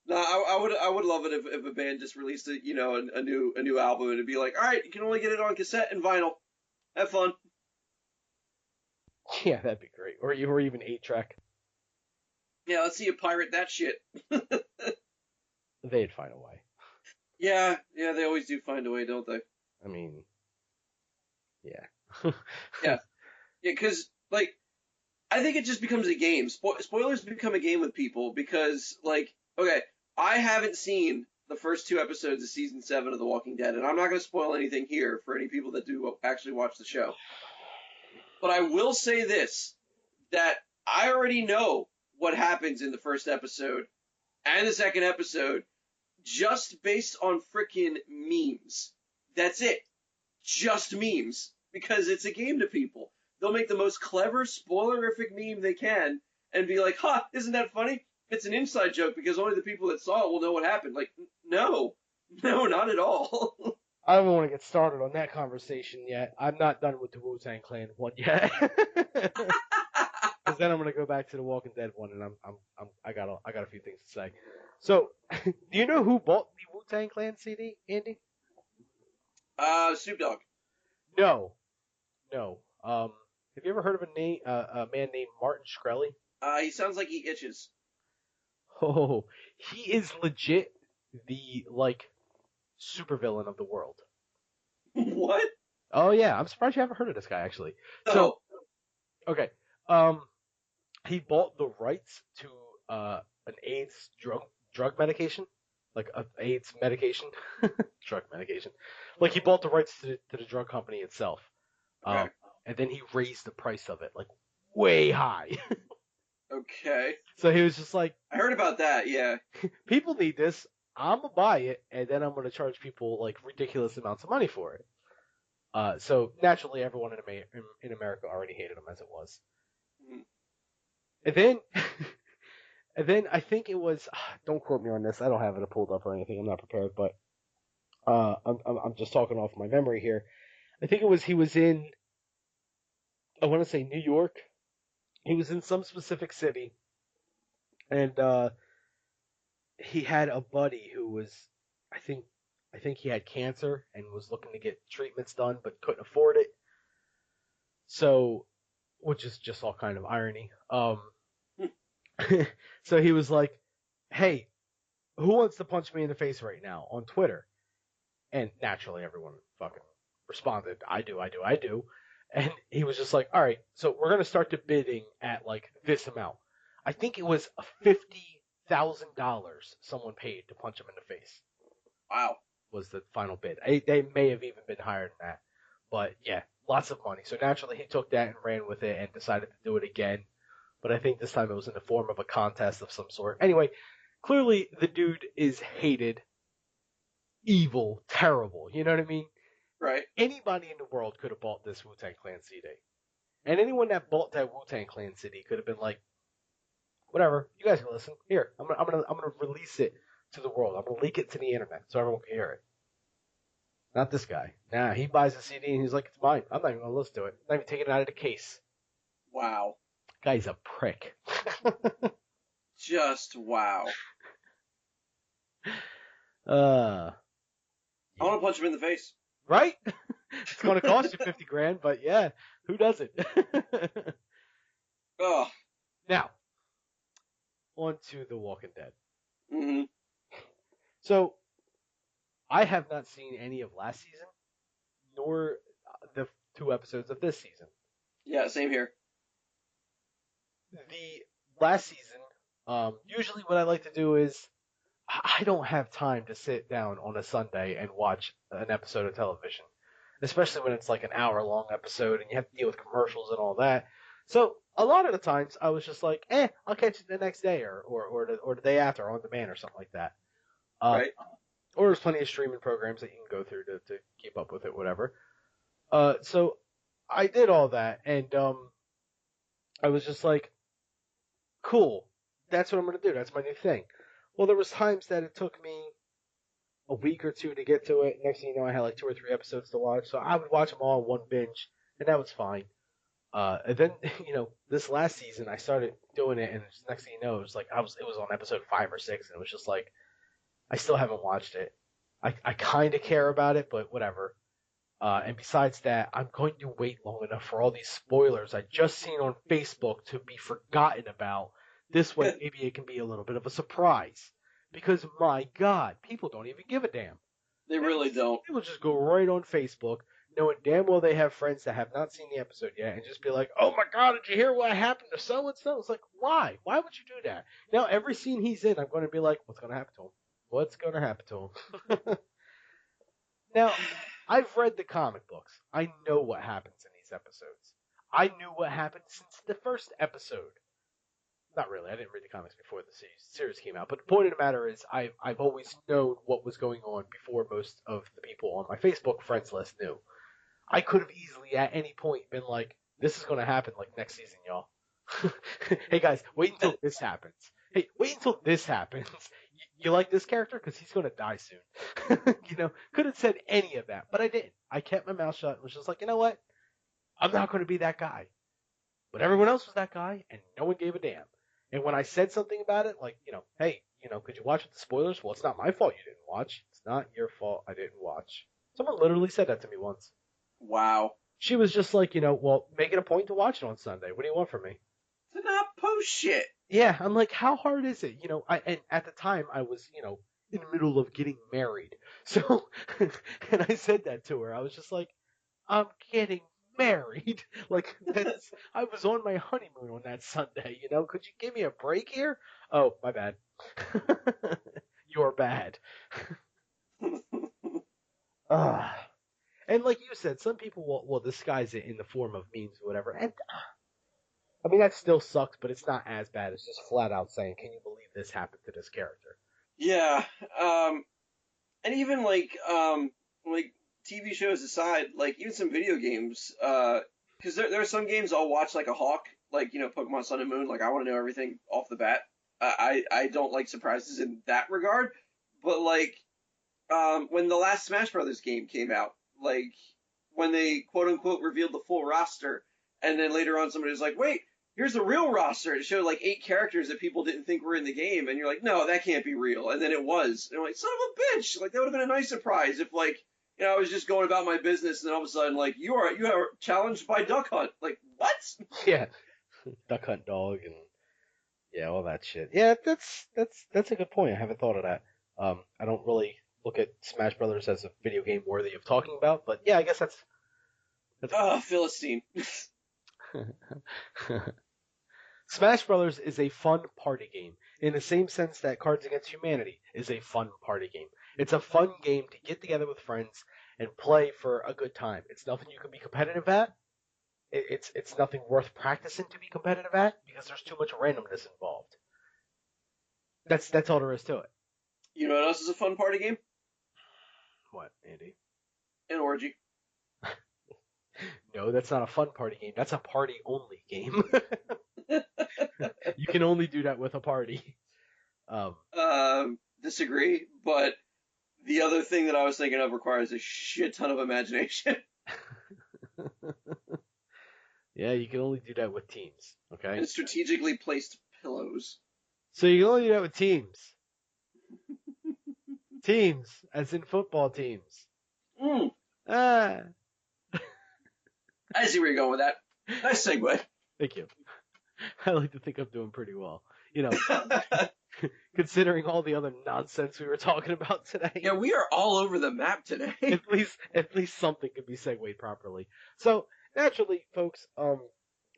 no, I would love it if a band just released a new album and it'd be like, all right, you can only get it on cassette and vinyl. Have fun. Yeah, that'd be great. Or even 8-track. Yeah, let's see you pirate that shit. They'd find a way. Yeah, they always do find a way, don't they? I mean, yeah. Yeah, because like I think it just becomes a game. Spoilers become a game with people because, like, okay, I haven't seen the first 2 episodes of season 7 of The Walking Dead, and I'm not going to spoil anything here for any people that do actually watch the show. But I will say this, that I already know what happens in the first episode and the second episode just based on frickin' memes. That's it. Just memes. Because it's a game to people. They'll make the most clever, spoilerific meme they can and be like, huh, isn't that funny? It's an inside joke because only the people that saw it will know what happened. Like, no, not at all. I don't want to get started on that conversation yet. I'm not done with the Wu-Tang Clan one yet. Because then I'm gonna go back to the Walking Dead one, and I got a few things to say. So, do you know who bought the Wu-Tang Clan CD, Andy? Snoop Dogg. No. Have you ever heard of a man named Martin Shkreli? He sounds like he itches. Oh, he is legit the like supervillain of the world. What? Oh yeah, I'm surprised you haven't heard of this guy actually. No. So, okay, he bought the rights to an AIDS drug medication, like a AIDS medication, drug medication. Like, he bought the rights to the drug company itself, Okay. and then he raised the price of it like way high. Okay. So he was just like, I heard about that. Yeah. people need this. I'm gonna buy it, and then I'm gonna charge people like ridiculous amounts of money for it. So naturally, everyone in America already hated him as it was. Mm. And then, and then I think it was. Don't quote me on this. I don't have it pulled up or anything. I'm not prepared, but I'm just talking off my memory here. I think it was he was in. I want to say New York. He was in some specific city, and he had a buddy who was, I think, I think he had cancer and was looking to get treatments done, but couldn't afford it. So, which is just all kind of irony. So he was like, "Hey, who wants to punch me in the face right now on Twitter?" And naturally, everyone fucking responded, "I do, I do, I do." And he was just like, "All right, so we're gonna start the bidding at like this amount." I think it was $50,000 someone paid to punch him in the face Wow. was the final bid. They may have even been higher than that, but yeah, lots of money. So naturally, he took that and ran with it and decided to do it again. But I think this time it was in the form of a contest of some sort. Anyway, clearly the dude is hated, evil, terrible. You know what I mean? Right. Anybody in the world could have bought this Wu Tang Clan CD. And anyone that bought that Wu Tang Clan CD could have been like, whatever, you guys can listen. Here, I'm gonna release it to the world. I'm gonna leak it to the internet so everyone can hear it. Not this guy. Nah, he buys a CD and he's like, it's mine. I'm not even gonna listen to it. I'm not even taking it out of the case. Wow. Guy's a prick. Just wow. uh, I yeah. want to punch him in the face. Right? It's gonna cost you 50 grand, but yeah, who doesn't? Oh. Now, on to The Walking Dead. Hmm. So, I have not seen any of last season, nor the 2 episodes of this season. Yeah. Same here. The last season, usually what I like to do is I don't have time to sit down on a Sunday and watch an episode of television, especially when it's like an hour long episode and you have to deal with commercials and all that. So a lot of the times I was just like, I'll catch it the next day or the day after on demand or something like that. Uh, Right. or there's plenty of streaming programs that you can go through to keep up with it, whatever. So I did all that and I was just like, cool, that's what I'm gonna do. That's my new thing. Well, there was times that it took me a week or two to get to it. Next thing you know, I had like 2 or 3 episodes to watch, so I would watch them all in one binge, and that was fine. And then this last season I started doing it, and next thing you know, it was on episode 5 or 6, and it was just like I still haven't watched it. I kind of care about it, but whatever. And besides that, I'm going to wait long enough for all these spoilers I just seen on Facebook to be forgotten about. This way, maybe it can be a little bit of a surprise. Because my God, people don't even give a damn. They really don't. People just go right on Facebook, knowing damn well they have friends that have not seen the episode yet, and just be like, "Oh my God, did you hear what happened to so and so?" It's like, why? Why would you do that? Now every scene he's in, I'm going to be like, "What's going to happen to him? What's going to happen to him?" Now, I've read the comic books. I know what happens in these episodes. I knew what happened since the first episode. Not really. I didn't read the comics before the series came out. But the point of the matter is, I've always known what was going on before most of the people on my Facebook friends list knew. I could have easily at any point been like, "This is going to happen like next season, y'all." Hey guys, wait until this happens. Hey, wait until this happens. You like this character because he's going to die soon. Could have said any of that, but I didn't. I kept my mouth shut and was just like, you know what? I'm not going to be that guy. But everyone else was that guy, and no one gave a damn. And when I said something about it, like, hey, could you watch with the spoilers? Well, it's not my fault you didn't watch. It's not your fault I didn't watch. Someone literally said that to me once. Wow. She was just like, well, make it a point to watch it on Sunday. What do you want from me? To not post shit. Yeah, I'm like, how hard is it? And at the time I was, in the middle of getting married. So, and I said that to her. I was just like, I'm getting married. Like, I was on my honeymoon on that Sunday, Could you give me a break here? Oh, my bad. You're bad. And like you said, some people will disguise it in the form of memes or whatever. And I mean, that still sucks, but it's not as bad as just flat out saying, "Can you believe this happened to this character?" Yeah. And even like TV shows aside, like even some video games, because there are some games I'll watch like a hawk, like Pokemon Sun and Moon. Like I want to know everything off the bat. I don't like surprises in that regard, but like when the last Smash Brothers game came out, like when they quote unquote revealed the full roster, and then later on somebody was like, "Wait, here's the real roster." It showed like 8 characters that people didn't think were in the game, and you're like, "No, that can't be real." And then it was, and I'm like, "Son of a bitch!" Like that would have been a nice surprise if like I was just going about my business, and then all of a sudden like you are challenged by Duck Hunt. Like what? Yeah, Duck Hunt Dog and yeah, all that shit. Yeah, that's a good point. I haven't thought of that. I don't really look at Smash Brothers as a video game worthy of talking about, but yeah, I guess that's Philistine. Smash Brothers is a fun party game in the same sense that Cards Against Humanity is a fun party game. It's a fun game to get together with friends and play for a good time. It's nothing you can be competitive at. It's nothing worth practicing to be competitive at because there's too much randomness involved. That's all there is to it. You know what else is a fun party game? What, Andy? An orgy. No, that's not a fun party game. That's a party only game. You can only do that with a party. Um, Disagree, but the other thing that I was thinking of requires a shit ton of imagination. yeah, you can only do that with teams. Okay, And strategically placed pillows. so you can only do that with teams. Teams, as in football teams. Mm, Ah, I see where you're going with that. Nice segue. thank you. I like to think I'm doing pretty well. You know, considering all the other nonsense we were talking about today. Yeah, we are all over the map today. At least something can be segued properly. So naturally, folks,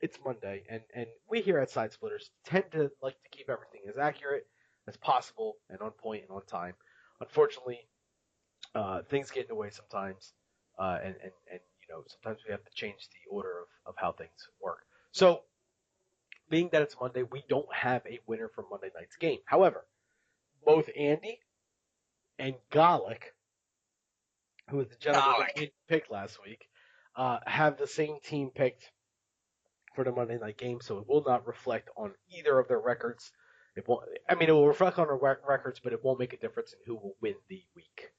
it's Monday, and we here at Side Splitters tend to like to keep everything as accurate as possible and on point and on time. Unfortunately, things get in the way sometimes, and sometimes we have to change the order of how things work. So, being that it's Monday, we don't have a winner for Monday night's game. However, both Andy and Golic, who was the gentleman that Garlic. we picked last week, have the same team picked for the Monday night game, so it will not reflect on either of their records. It won't. I mean, it will reflect on their records, but it won't make a difference in who will win the week.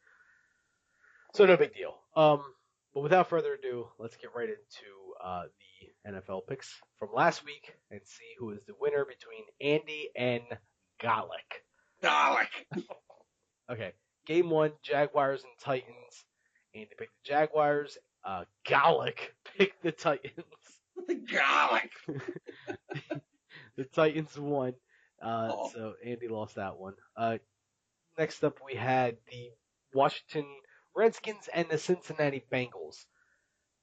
So no big deal. But without further ado, let's get right into the NFL picks from last week and see who is the winner between Andy and Golic. Garlic. Okay, game one, Jaguars and Titans. Andy picked the Jaguars. Golic picked the Titans. Garlic. The Titans won. Oh. So Andy lost that one. Next up, we had the Washington Redskins and the Cincinnati Bengals.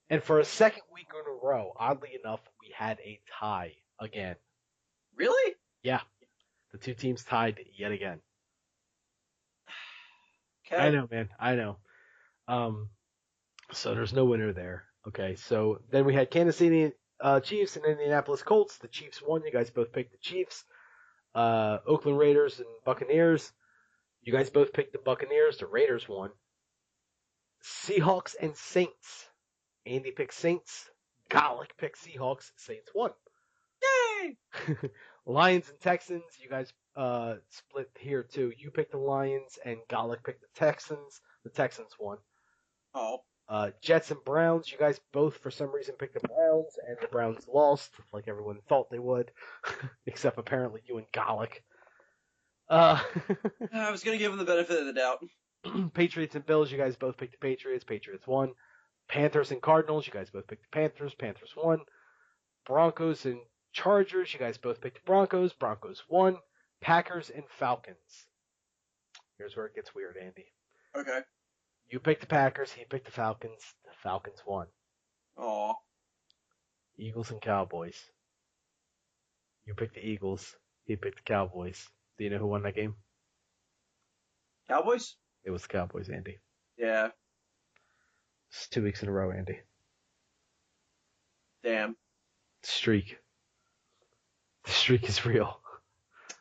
And for a second week in a row, oddly enough, we had a tie again. Really? Yeah, the two teams tied yet again. Okay. I know, man. I know. So there's no winner there. Okay, so then we had Kansas City Chiefs and Indianapolis Colts. The Chiefs won. You guys both picked the Chiefs. Oakland Raiders and Buccaneers. You guys both picked the Buccaneers. The Raiders won. Seahawks and Saints. Andy picked Saints. Golic picked Seahawks. Saints won. Yay! Lions and Texans. You guys split here too. You picked the Lions and Golic picked the Texans. The Texans won. Oh. Jets and Browns. You guys both, for some reason, picked the Browns, and the Browns lost, like everyone thought they would, except apparently you and Golic. I was gonna give him the benefit of the doubt. Patriots and Bills. You guys both picked the Patriots. Patriots won. Panthers and Cardinals. You guys both picked the Panthers. Panthers won. Broncos and Chargers. You guys both picked the Broncos. Broncos won. Packers and Falcons. Here's where it gets weird, Andy. Okay. You picked the Packers. He picked the Falcons. The Falcons won. Aw. Eagles and Cowboys. You picked the Eagles. He picked the Cowboys. Do you know who won that game? Cowboys? It was the Cowboys, Andy. Yeah. It's 2 weeks in a row, Andy. Damn. Streak. The streak is real.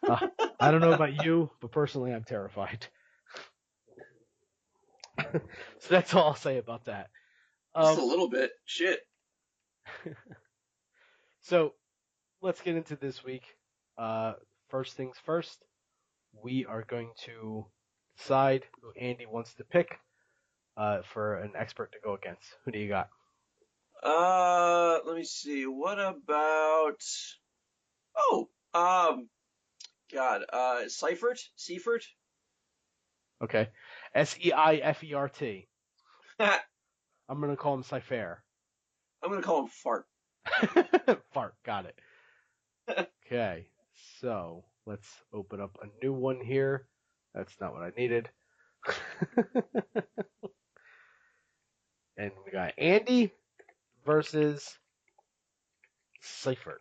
Uh, I don't know about you, but personally, I'm terrified. So that's all I'll say about that. Just a Um, little bit. Shit. so let's get into this week. Uh, First things first, we are going to decide who Andy wants to pick for an expert to go against. Who do you got? Let me see. What about? Oh, God. Seifert. Seifert. Okay, Seifert. I'm I'm gonna call him Cypher. gonna call him Fart. Fart, got it. Okay, so let's open up a new one here. That's not what I needed. And we got Andy versus Seifert.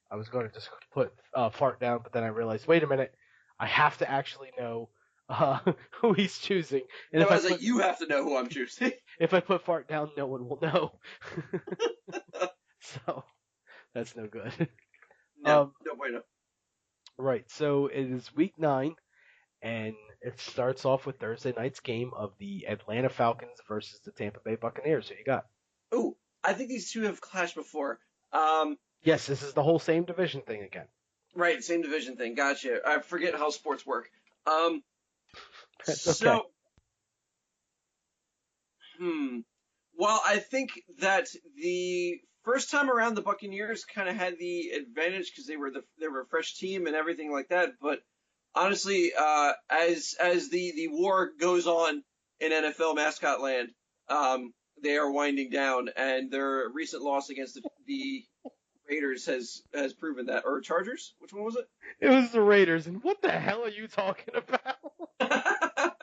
I was going to just put Fart down, but then I realized, wait a minute, I have to actually know uh, who he's choosing. And I was like, you have to know who I'm choosing. if I put Fart down, no one will know. So that's no good. No, no bueno. Right. So it is week 9, and it starts off with Thursday night's game of the Atlanta Falcons versus the Tampa Bay Buccaneers. Who you got? Ooh, I think these two have clashed before. Um, Yes, this is the whole same division thing again. right, same division thing. Gotcha. I forget how sports work. Um, That's okay. so, hmm. Well, I think that the first time around, the Buccaneers kind of had the advantage because they were a fresh team and everything like that. But honestly, as the war goes on in NFL mascot land, they are winding down, and their recent loss against the Raiders has proven that. Or Chargers? Which one was It was the Raiders, and what the hell are you talking about? it?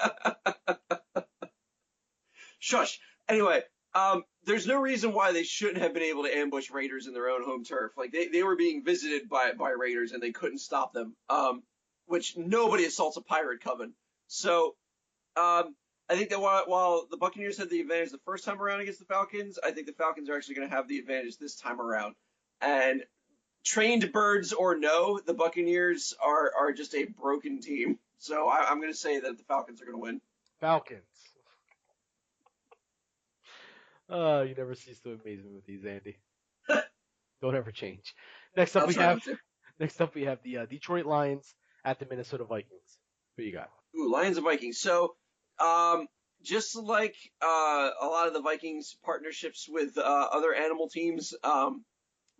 Shush. Anyway, there's no reason why they shouldn't have been able to ambush Raiders in their own home turf. Like they were being visited by Raiders and they couldn't stop them. Which nobody assaults a pirate coven. So I think that while the Buccaneers had the advantage the first time around against the Falcons, I think the Falcons are actually going to have the advantage this time around. And trained birds or no, the Buccaneers are just a broken team. So I'm going to say that the Falcons are going to win. Falcons. You never cease to amaze me with these, Andy. Don't ever change. Next up, I'll we try have not to. the Detroit Lions at the Minnesota Vikings. Who you got? Ooh, Lions and Vikings. So, just like a lot of the Vikings partnerships with other animal teams,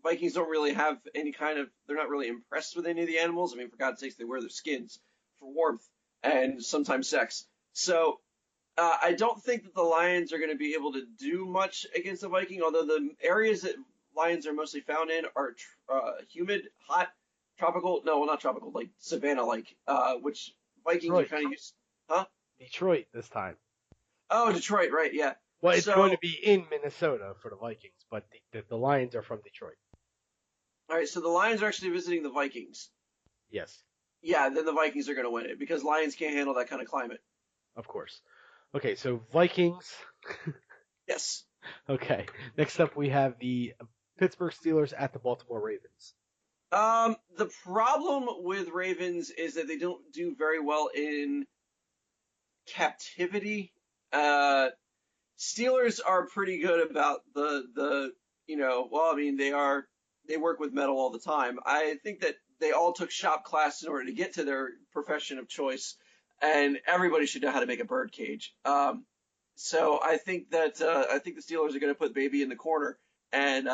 Vikings don't really have any kind of. They're not really impressed with any of the animals. I mean, for God's sakes, they wear their skins for warmth and sometimes sex. So, I don't think that the Lions are going to be able to do much against the Viking. Although the areas that lions are mostly found in are humid, hot, tropical. No, well, not tropical, like savanna-like, which Vikings are Detroit. kind of used. Huh? Detroit this time. Oh, Detroit, right? Yeah. Well, it's going to So, be in Minnesota for the Vikings, but the Lions are from Detroit. all right. So the Lions are actually visiting the Vikings. Yes, Yeah, then the Vikings are going to win it because Lions can't handle that kind of climate. of course. Okay, so Vikings. Yes. Okay. Next up, we have the Pittsburgh Steelers at the Baltimore Ravens. The problem with Ravens is that they don't do very well in captivity. Uh, Steelers are pretty good about well, I mean, they work with metal all the time. I think that they all took shop class in order to get to their profession of choice, and everybody should know how to make a bird cage. So I think the Steelers are going to put baby in the corner and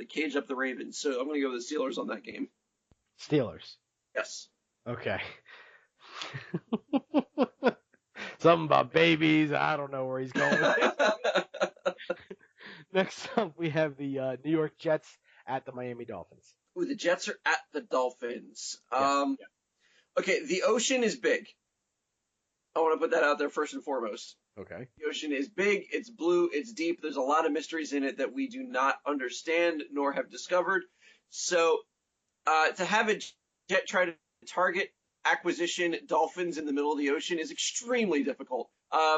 cage up the Ravens. So I'm going to go with the Steelers on that game. Steelers. Yes. Okay. Something about babies. I don't know where he's going with it. Next up, we have the New York Jets at the Miami Dolphins. Ooh, the Jets are at the Dolphins. Yes. Okay, the ocean is big. I want to put that out there first and foremost. Okay. The ocean is big, it's blue, it's deep. There's a lot of mysteries in it that we do not understand nor have discovered. So to have a jet try to target acquisition dolphins in the middle of the ocean is extremely difficult,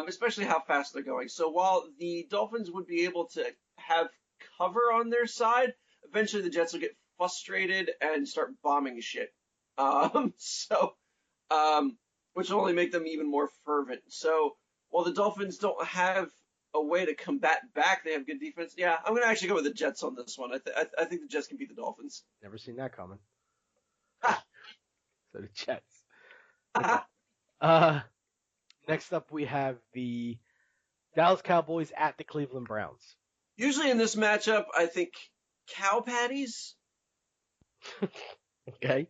especially how fast they're going. So while the Dolphins would be able to have cover on their side, eventually the Jets will get frustrated and start bombing shit. So, um, which will only make them even more fervent. So while the Dolphins don't have a way to combat back, they have good defense. Yeah, I'm gonna actually go with the Jets on this one. I think the Jets can beat the Dolphins. Never seen that coming. Ha! So the Jets. Okay. Ha! Next up we have the Dallas Cowboys at the Cleveland Browns. Usually in this matchup, I think cow patties. Okay.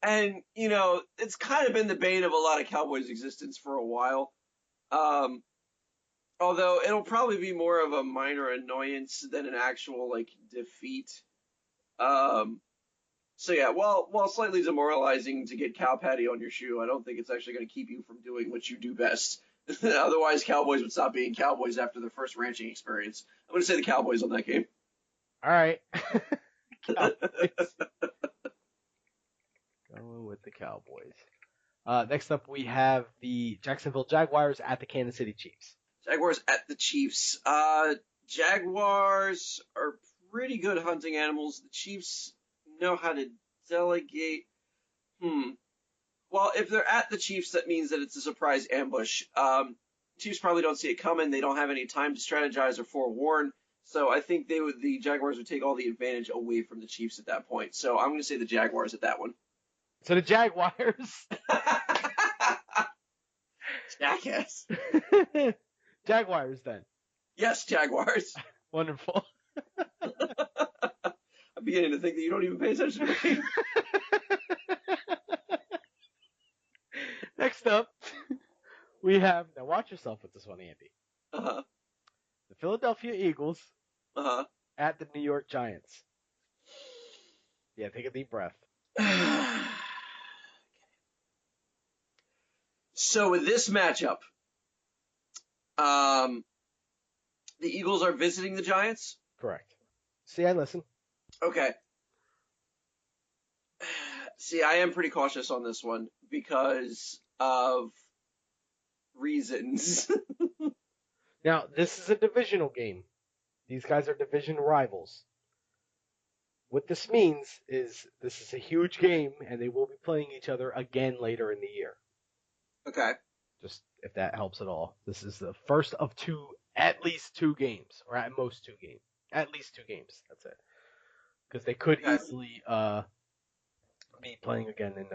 And it's kind of been the bane of a lot of Cowboys' existence for a while. Um, Although it'll probably be more of a minor annoyance than an actual like defeat. Um, so yeah, while slightly demoralizing to get cow patty on your shoe, I don't think it's actually going to keep you from doing what you do best. Otherwise, Cowboys would stop being Cowboys after their first ranching experience. I'm going to say the Cowboys on that game. All right. Cowboys. Going with the Cowboys. Next up, we have the Jacksonville Jaguars at the Kansas City Chiefs. Jaguars at the Chiefs. Jaguars are pretty good hunting animals. The Chiefs know how to delegate. Well, if they're at the Chiefs, that means that it's a surprise ambush. Chiefs probably don't see it coming. They don't have any time to strategize or forewarn. So I think the Jaguars would take all the advantage away from the Chiefs at that point. So I'm going to say the Jaguars at that one. So the Jaguars. Jackass. Jaguars then. Yes, Jaguars. Wonderful. I'm beginning to think that you don't even pay attention to me. Next up, we have, now watch yourself with this one, Andy. Uh-huh. The Philadelphia Eagles Uh-huh. at the New York Giants. Yeah, take a deep breath. So with this matchup, the Eagles are visiting the Giants? Correct. See, I listen. Okay. See, I am pretty cautious on this one because of reasons. Now, this is a divisional game. These guys are division rivals. What this means is this is a huge game, and they will be playing each other again later in the year. Okay. Just if that helps at all. This is the first of at least two games, or at most two games. At least two games. That's it. Because they could easily be playing again in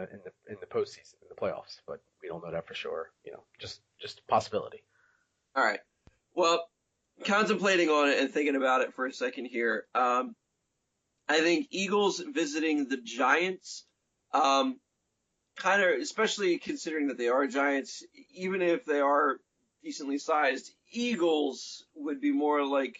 the postseason, in the playoffs, but we don't know that for sure. Just a possibility. All right. Well, contemplating on it and thinking about it for a second here, I think Eagles visiting the Giants, kind of, especially considering that they are Giants, even if they are decently sized, Eagles would be more like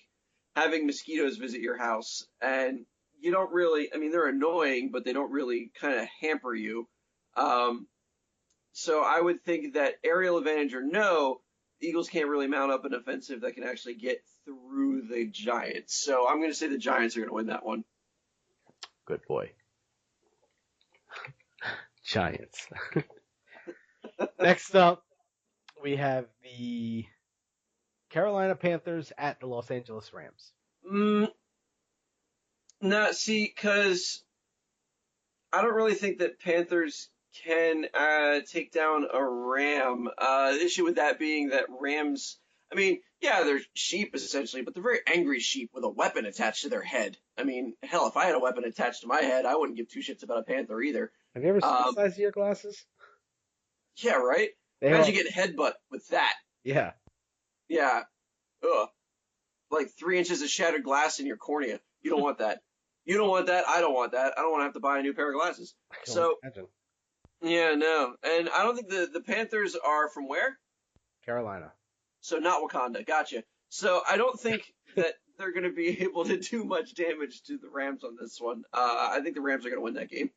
having mosquitoes visit your house. And you don't really, they're annoying, but they don't really kind of hamper you. So I would think that aerial advantage or no, the Eagles can't really mount up an offensive that can actually get through the Giants. So I'm going to say the Giants are going to win that one. Good boy. Giants. Next up, we have the Carolina Panthers at the Los Angeles Rams. No, see, because I don't really think that Panthers can take down a ram. The issue with that being that Rams, yeah, they're sheep essentially, but they're very angry sheep with a weapon attached to their head. Hell, if I had a weapon attached to my head, I wouldn't give two shits about a panther either. Have you ever seen the size of your glasses? Yeah, right? Imagine getting headbutt with that. Yeah. Yeah. Ugh. Like 3 inches of shattered glass in your cornea. You don't want that. You don't want that. I don't want that. I don't want to have to buy a new pair of glasses. So, imagine. Yeah, no. And I don't think the Panthers are from where? Carolina. So not Wakanda. Gotcha. So I don't think that they're going to be able to do much damage to the Rams on this one. I think the Rams are going to win that game.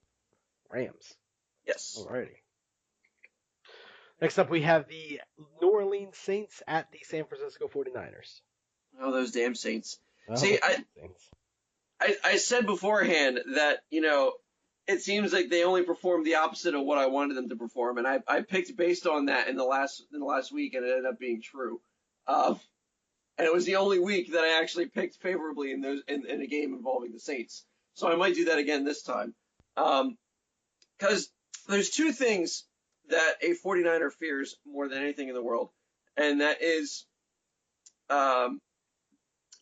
Rams. Yes. Alrighty. Next up, we have the New Orleans Saints at the San Francisco 49ers. Oh, those damn Saints. See, I said beforehand that, it seems like they only performed the opposite of what I wanted them to perform, and I picked based on that in the last week, and it ended up being true. and it was the only week that I actually picked favorably in those in a game involving the Saints. So I might do that again this time. Because there's two things that a 49er fears more than anything in the world, and that is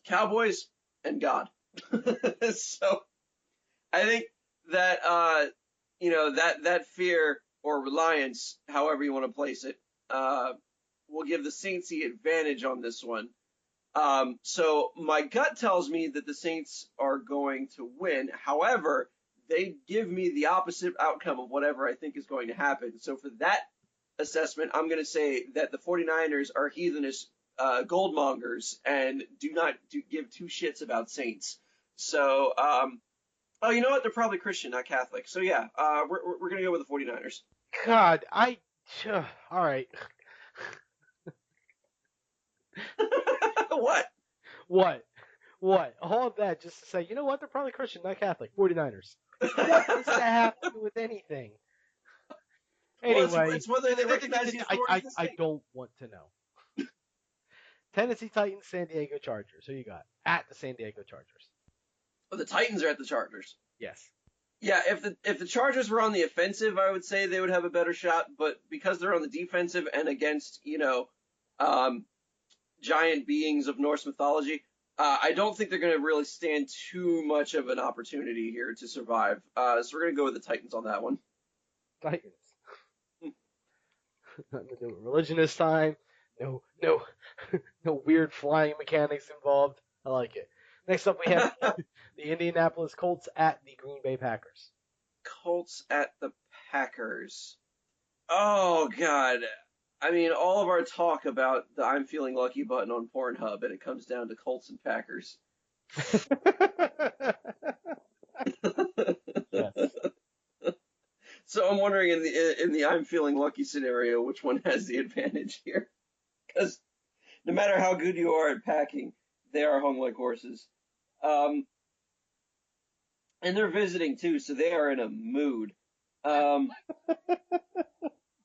Cowboys and God. So I think that that fear or reliance, however you want to place it, will give the Saints the advantage on this one. So my gut tells me that the Saints are going to win. However, they give me the opposite outcome of whatever I think is going to happen. So for that assessment, I'm going to say that the 49ers are heathenish goldmongers and do not give two shits about Saints. So, oh, you know what? They're probably Christian, not Catholic. So yeah, we're going to go with the 49ers. God, all right. What? What? All of that just to say, you know what? They're probably Christian, not Catholic. 49ers. What does that have to do with anything? Anyway, well, it's whether they recognize the authority of the I state. don't want to know. Tennessee Titans, San Diego Chargers. Who you got? At the San Diego Chargers. Oh, the Titans are at the Chargers. Yes. Yeah, if the Chargers were on the offensive, I would say they would have a better shot. But because they're on the defensive and against giant beings of Norse mythology, I don't think they're going to really stand too much of an opportunity here to survive. So we're going to go with the Titans on that one. Titans. Nothing to do with religion this time. No weird flying mechanics involved. I like it. Next up, we have the Indianapolis Colts at the Green Bay Packers. Colts at the Packers. Oh, God. I mean, all of our talk about the I'm feeling lucky button on Pornhub, and it comes down to Colts and Packers. Yes. So I'm wondering in the I'm feeling lucky scenario, which one has the advantage here? Because no matter how good you are at packing, they are hung like horses. And they're visiting too, so they are in a mood.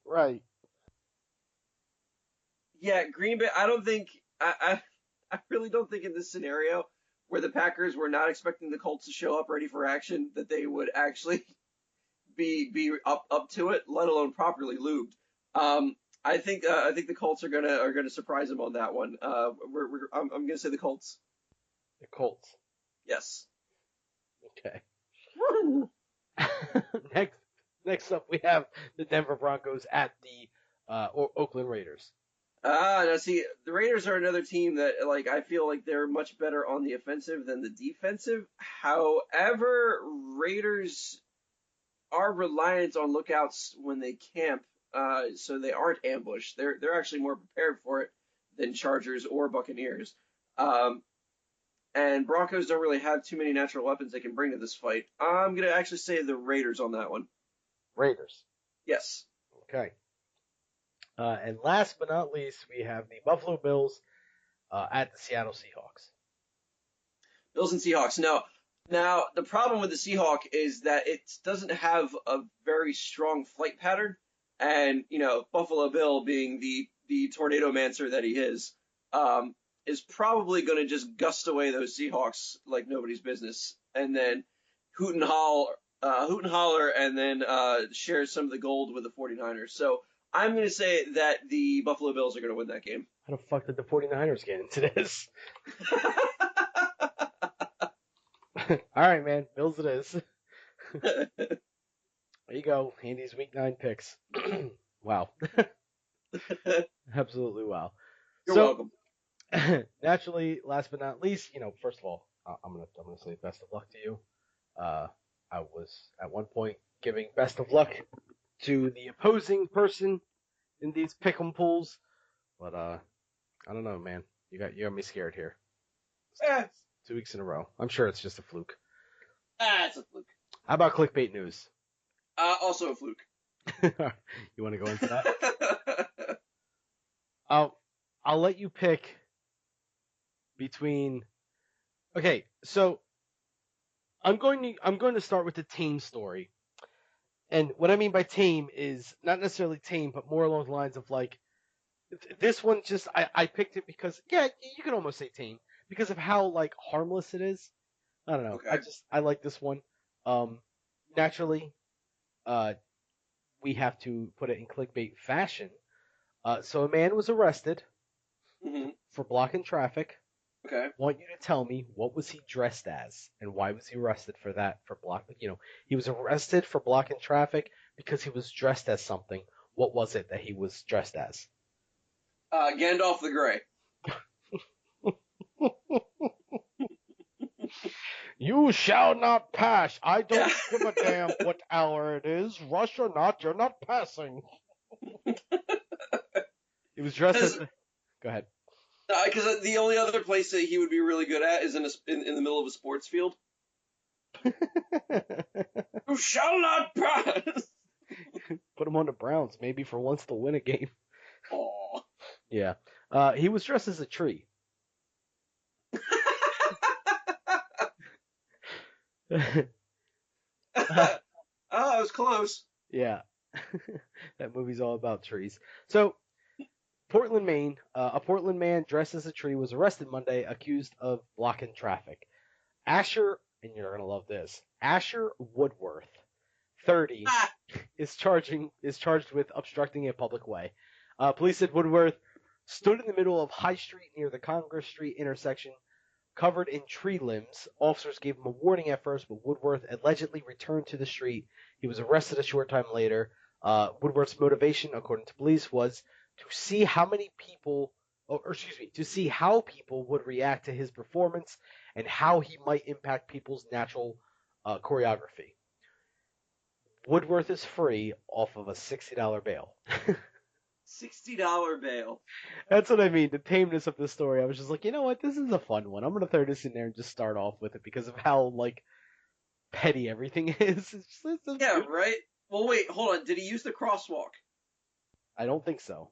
Right. Yeah, Green Bay. I don't think I really don't think in this scenario where the Packers were not expecting the Colts to show up ready for action that they would actually be up to it, let alone properly lubed. I think the Colts are gonna surprise them on that one. I'm gonna say the Colts. The Colts. Yes. Okay. Next up, we have the Denver Broncos at the Oakland Raiders. Now see, the Raiders are another team that, like, I feel like they're much better on the offensive than the defensive. However, Raiders are reliant on lookouts when they camp, so they aren't ambushed. They're actually more prepared for it than Chargers or Buccaneers. And Broncos don't really have too many natural weapons they can bring to this fight. I'm gonna actually say the Raiders on that one. Raiders. Yes. Okay. And last but not least, we have the Buffalo Bills at the Seattle Seahawks. Bills and Seahawks. Now, the problem with the Seahawk is that it doesn't have a very strong flight pattern. And, Buffalo Bill being the tornado mancer that he is probably going to just gust away those Seahawks like nobody's business. And then hoot and holler, and then share some of the gold with the 49ers. So I'm going to say that the Buffalo Bills are going to win that game. How the fuck did the 49ers get into this? All right, man. Bills it is. There you go. Andy's week 9 picks. Wow. Absolutely wow. You're welcome. Naturally, last but not least, first of all, I'm gonna say best of luck to you. I was at one point giving best of luck to the opposing person in these pick'em pools, but I don't know, man. You got me scared here. 2 weeks in a row. I'm sure it's just a fluke. It's a fluke. How about clickbait news? Also a fluke. You want to go into that? I'll let you pick between. Okay, so I'm going to start with the tame story, and what I mean by tame is not necessarily tame, but more along the lines of like This one just I picked it because yeah, you can almost say tame because of how like harmless it is. I don't know. Okay. I like this one. Um, naturally, uh, we have to put it in clickbait fashion. So a man was arrested Hmm. for blocking traffic. Okay. Want you to tell me what was he dressed as and why was he arrested for that for blocking? He was arrested for blocking traffic because he was dressed as something. What was it that he was dressed as? Gandalf the Grey. You shall not pass. I Yeah. don't give a damn what hour it is. Rush or not, you're not passing. He was dressed as Because the. Go ahead. the only other place that he would be really good at is in the middle of a sports field. You shall not pass. Put him on the Browns, maybe for once they'll win a game. Aw. Yeah. He was dressed as a tree. Oh, I was close. Yeah. That movie's all about trees. So, Portland, Maine, a Portland man dressed as a tree was arrested Monday accused of blocking traffic. Asher, and you're going to love this, Asher Woodworth, 30, Ah, is charged with obstructing a public way. Police said Woodworth stood in the middle of High Street near the Congress Street intersection, covered in tree limbs. Officers gave him a warning at first, but Woodworth allegedly returned to the street. He was arrested a short time later. Woodworth's motivation, according to police, was to see how many people, or excuse me, to see how people would react to his performance and how he might impact people's natural choreography. Woodworth is free off of a $60 bail. $60 bail. That's what I mean. The tameness of the story. I was just like, you know what? This is a fun one. I'm gonna throw this in there and just start off with it because of how like petty everything is. It's Yeah, good. right? Well, wait, hold on. Did he use the crosswalk? I don't think so.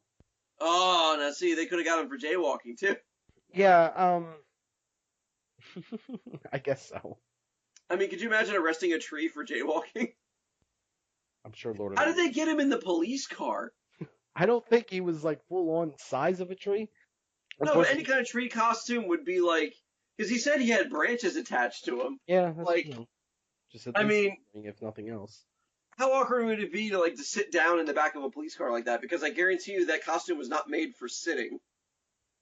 Oh, now see, they could have got him for jaywalking, too. Yeah. I guess so. I mean, could you imagine arresting a tree for jaywalking? I'm sure Lord of How the did they get him in the police car? I don't think he was like full on size of a tree. No, but any Unfortunately, kind of tree costume would be like, because he said he had branches attached to him. yeah, that's Like, just at I least mean, if nothing else. how awkward would it be to like to sit down in the back of a police car like that? Because I guarantee you that costume was not made for sitting.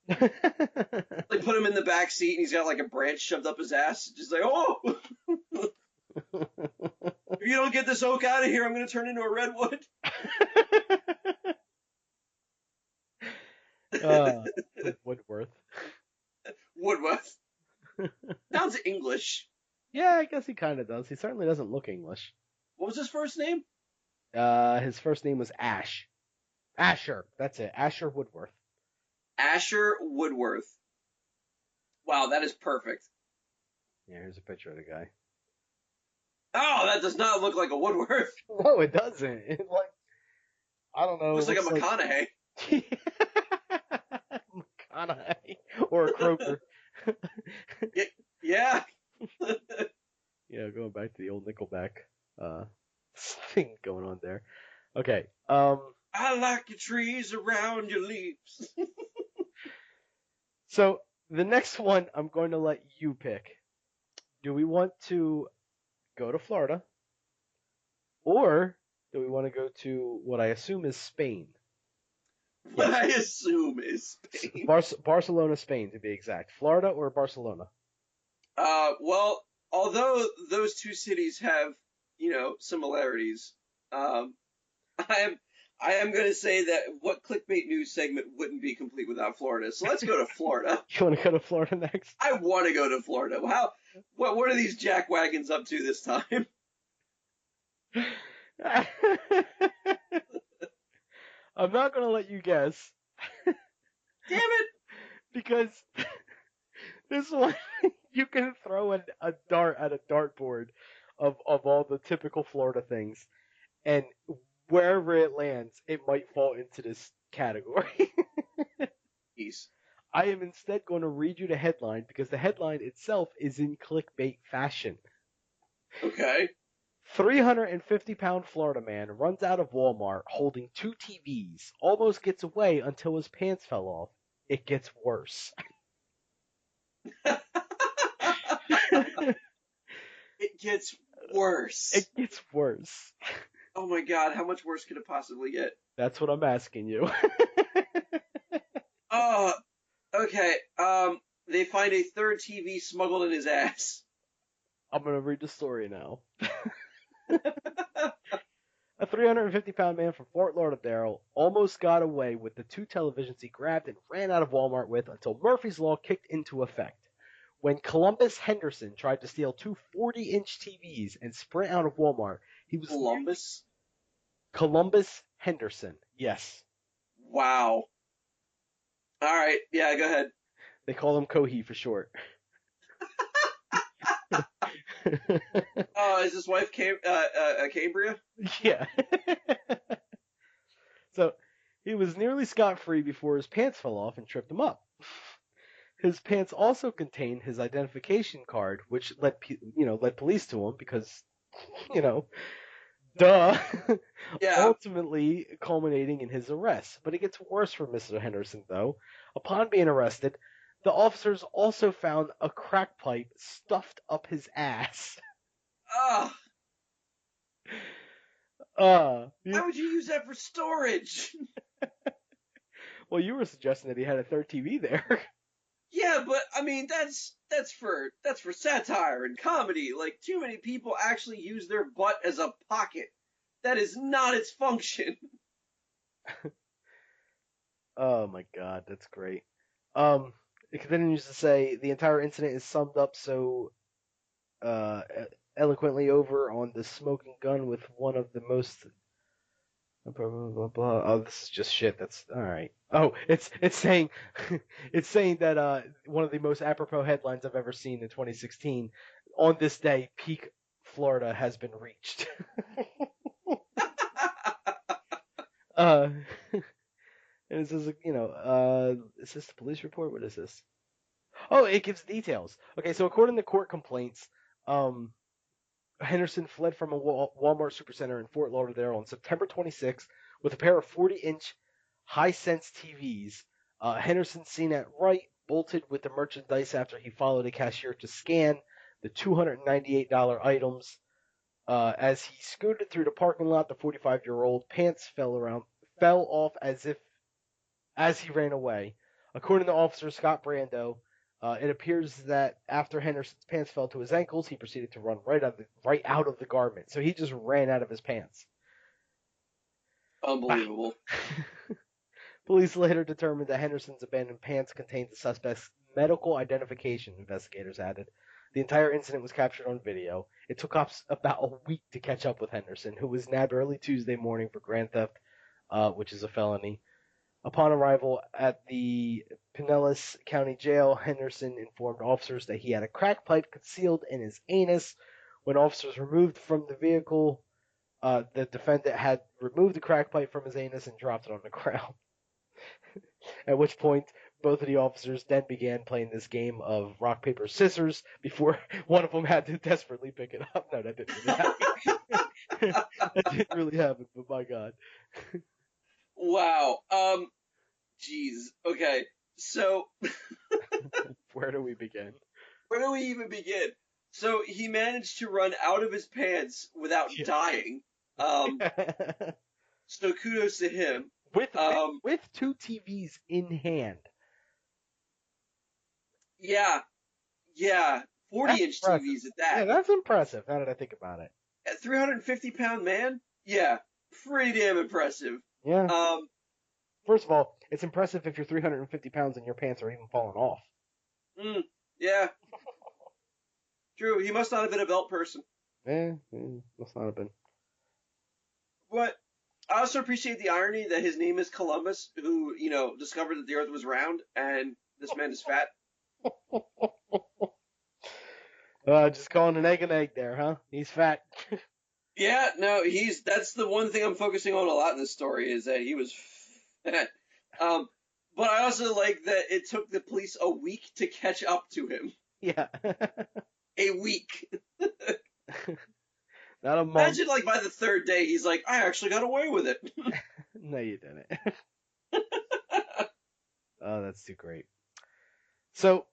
Like put him in the back seat and he's got like a branch shoved up his ass, just like, oh, if you don't get this oak out of here, I'm gonna turn into a redwood. uh, Woodworth. Woodworth sounds English. Yeah, I guess he kind of does. He certainly doesn't look English. What was his first name? His first name was Ash. Asher. That's it. Asher Woodworth. Asher Woodworth. Wow, that is perfect. Yeah, here's a picture of the guy. Oh, that does not look like a Woodworth. No, it doesn't. It like I don't know. Looks like a Looks McConaughey. McConaughey or a Kroger. Yeah. Yeah, going back to the old Nickelback thing going on there. Okay. I like your trees around your leaves. So the next one I'm going to let you pick. Do we want to go to Florida, or do we want to go to what I assume is Spain? What Yes, I assume is Spain. Barcelona, Spain to be exact. Florida or Barcelona? Well, although those two cities have, similarities, um, I am going to say that what clickbait news segment wouldn't be complete without Florida. So let's go to Florida. You want to go to Florida next? I want to go to Florida. What are these jackwagons up to this time? I'm not going to let you guess Damn it! because this one you can throw a dart at a dartboard of all the typical Florida things, and wherever it lands, it might fall into this category. Jeez. I am instead going to read you the headline because the headline itself is in clickbait fashion. Okay. 350-pound Florida man runs out of Walmart holding two TVs, almost gets away until his pants fell off. It gets worse. It gets worse. It gets worse. Oh my god, how much worse could it possibly get? That's what I'm asking you. Oh, okay. They find a third TV smuggled in his ass. I'm going to read the story now. A 350-pound man from Fort Lauderdale almost got away with the two televisions he grabbed and ran out of Walmart with until Murphy's Law kicked into effect. When Columbus Henderson tried to steal two 40-inch TVs and sprint out of Walmart, he was Columbus? Columbus Henderson. Yes. Wow. Alright, yeah, go ahead. They call him Cohee for short. Is his wife Cambria? Yeah. So he was nearly scot-free before his pants fell off and tripped him up. His pants also contained his identification card, which led police to him because, you know, duh. Yeah. Ultimately culminating in his arrest. But it gets worse for Mr. Henderson, though. Upon being arrested, the officers also found a crack pipe stuffed up his ass. Ugh. Why would you use that for storage? Well, you were suggesting that he had a third TV there. Yeah, but I mean that's for satire and comedy. Like, too many people actually use their butt as a pocket. That is not its function. Oh my god, that's great. It continues to say the entire incident is summed up so uh, eloquently over on the smoking gun with one of the most blah, blah, blah. Oh, this is just shit. That's all right. Oh, it's saying it's saying that one of the most apropos headlines I've ever seen in 2016. On this day, peak Florida has been reached. uh, and it says, is this the police report? What is this? Oh, it gives details. Okay, so according to court complaints, um, Henderson fled from a Walmart supercenter in Fort Lauderdale on September 26th with a pair of 40-inch Hisense TVs. Henderson seen at right bolted with the merchandise after he followed a cashier to scan the $298 items. As he scooted through the parking lot, the 45-year-old pants fell off as he ran away. According to Officer Scott Brando, it appears that after Henderson's pants fell to his ankles, he proceeded to run right out of the garment. So he just ran out of his pants. Unbelievable. Police later determined that Henderson's abandoned pants contained the suspect's medical identification, investigators added. The entire incident was captured on video. It took cops about a week to catch up with Henderson, who was nabbed early Tuesday morning for grand theft, which is a felony. Upon arrival at the Pinellas County Jail, Henderson informed officers that he had a crack pipe concealed in his anus. When officers removed from the vehicle, the defendant had removed the crack pipe from his anus and dropped it on the ground. At which point, both of the officers then began playing this game of rock, paper, scissors before one of them had to desperately pick it up. No, that didn't really happen. That didn't really happen, but my God. Wow. Jeez. Okay. So. Where do we begin? Where do we even begin? So he managed to run out of his pants without dying. So kudos to him. With two TVs in hand. Yeah. 40-inch TVs at that. Yeah, that's impressive, now that I think about it. A 350-pound man? Yeah. Pretty damn impressive. Yeah. First of all, it's impressive if you're 350 pounds and your pants are even falling off. Yeah. True. He must not have been a belt person. Must not have been. But I also appreciate the irony that his name is Columbus, who, discovered that the earth was round, and this man is fat. Just calling an egg there, huh? He's fat. Yeah, no, that's the one thing I'm focusing on a lot in this story, is that he was fat. But I also like that it took the police a week to catch up to him. Yeah. A week. Not a month. Imagine like by the third day, he's like, I actually got away with it. No, you didn't. Oh, that's too great. So,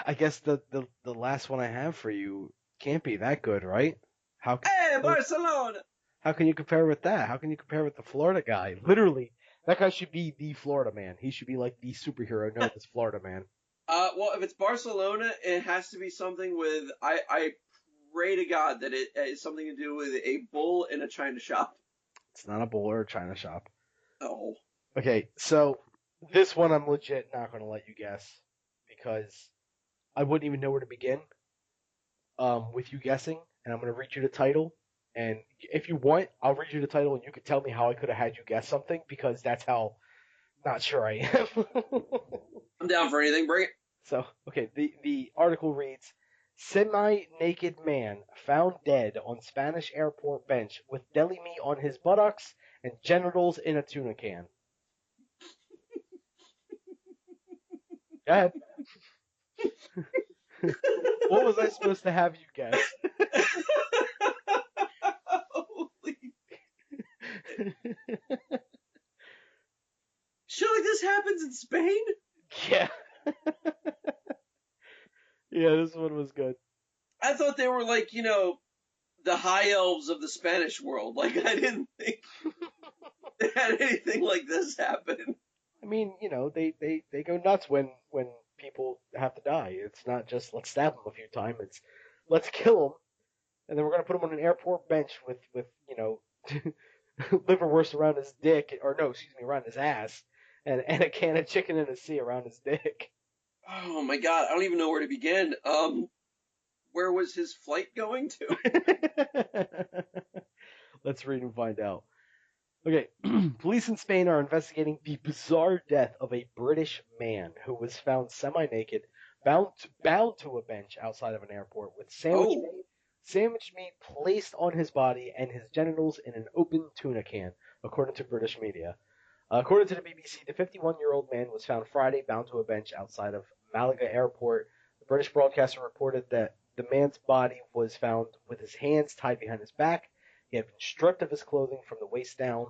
I guess the last one I have for you can't be that good, right? How can Hey, Barcelona! how can you compare with that? How can you compare with the Florida guy? Literally, that guy should be the Florida man. He should be like the superhero known as Florida man. Well, if it's Barcelona, it has to be something with. I pray to God that it is something to do with a bull in a china shop. It's not a bull or a china shop. Oh. Okay, so this one I'm legit not going to let you guess because I wouldn't even know where to begin with you guessing, and I'm going to read you the title. And if you want, I'll read you the title, and you can tell me how I could have had you guess something because that's how not sure I am. I'm down for anything. Bring it. So, okay, the article reads Semi-naked man found dead on Spanish airport bench with deli meat on his buttocks and genitals in a tuna can. Go ahead. What was I supposed to have you guess? Holy. Shit like this happens in Spain? Yeah. Yeah, this one was good. I thought they were like, the high elves of the Spanish world. Like, I didn't think they had anything like this happen. I mean, they go nuts when people have to die. It's not just let's stab them a few times. It's let's kill them, and then we're gonna put him on an airport bench with liverwurst around his dick, or no, excuse me, around his ass, and a can of chicken in a sea around his dick. Oh my god, I don't even know where to begin. Where was his flight going to? Let's read and find out. Okay, police in Spain are investigating the bizarre death of a British man who was found semi-naked, bound to a bench outside of an airport with Oh, sandwich meat placed on his body and his genitals in an open tuna can, according to British media. According to the BBC, the 51-year-old man was found Friday bound to a bench outside of Malaga Airport. The British broadcaster reported that the man's body was found with his hands tied behind his back. He had been stripped of his clothing from the waist down.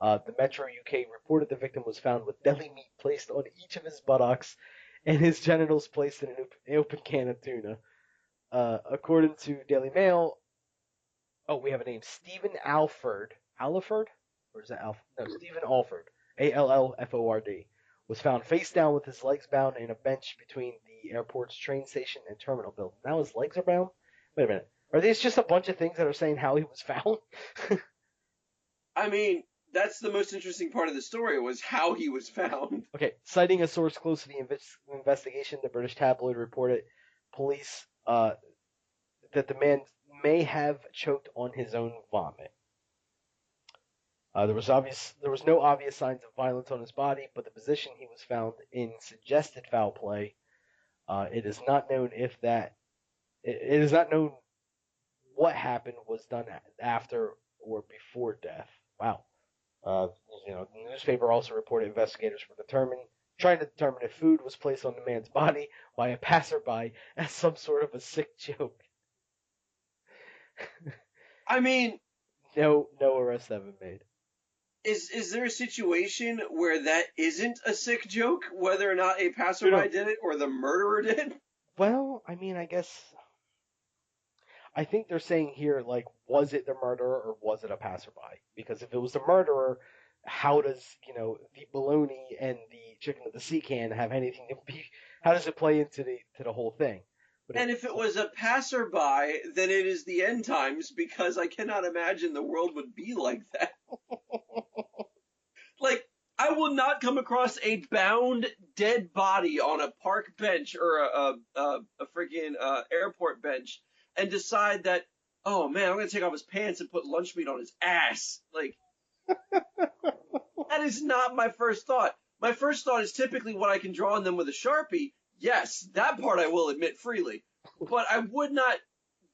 The Metro UK reported the victim was found with deli meat placed on each of his buttocks and his genitals placed in an open can of tuna. According to Daily Mail, oh, we have a name, Stephen Alford. Alford? Or is that Alf? No, Stephen Alford. Allford. Was found face down with his legs bound in a bench between the airport's train station and terminal building. Now his legs are bound? Wait a minute. Are these just a bunch of things that are saying how he was found? I mean, that's the most interesting part of the story was how he was found. Okay, citing a source close to the investigation, the British tabloid reported police that the man may have choked on his own vomit. There was no obvious signs of violence on his body, but the position he was found in suggested foul play. It is not known it is not known what happened was done after or before death. Wow. Uh, the newspaper also reported investigators were trying to determine if food was placed on the man's body by a passerby as some sort of a sick joke. I mean, No arrests have been made. is there a situation where that isn't a sick joke, whether or not a No, passerby no. did it or the murderer did? Well, I mean, I think they're saying here, like, was it the murderer or was it a passerby? Because if it was the murderer, how does, the bologna and the chicken of the sea can have anything to be, how does it play into the whole thing? But And if it was a passerby, then it is the end times because I cannot imagine the world would be like that. Like, I will not come across a bound dead body on a park bench or a freaking airport bench and decide that, oh man, I'm gonna take off his pants and put lunch meat on his ass. Like, that is not my first thought. My first thought is typically what I can draw on them with a Sharpie. Yes, that part I will admit freely. But I would not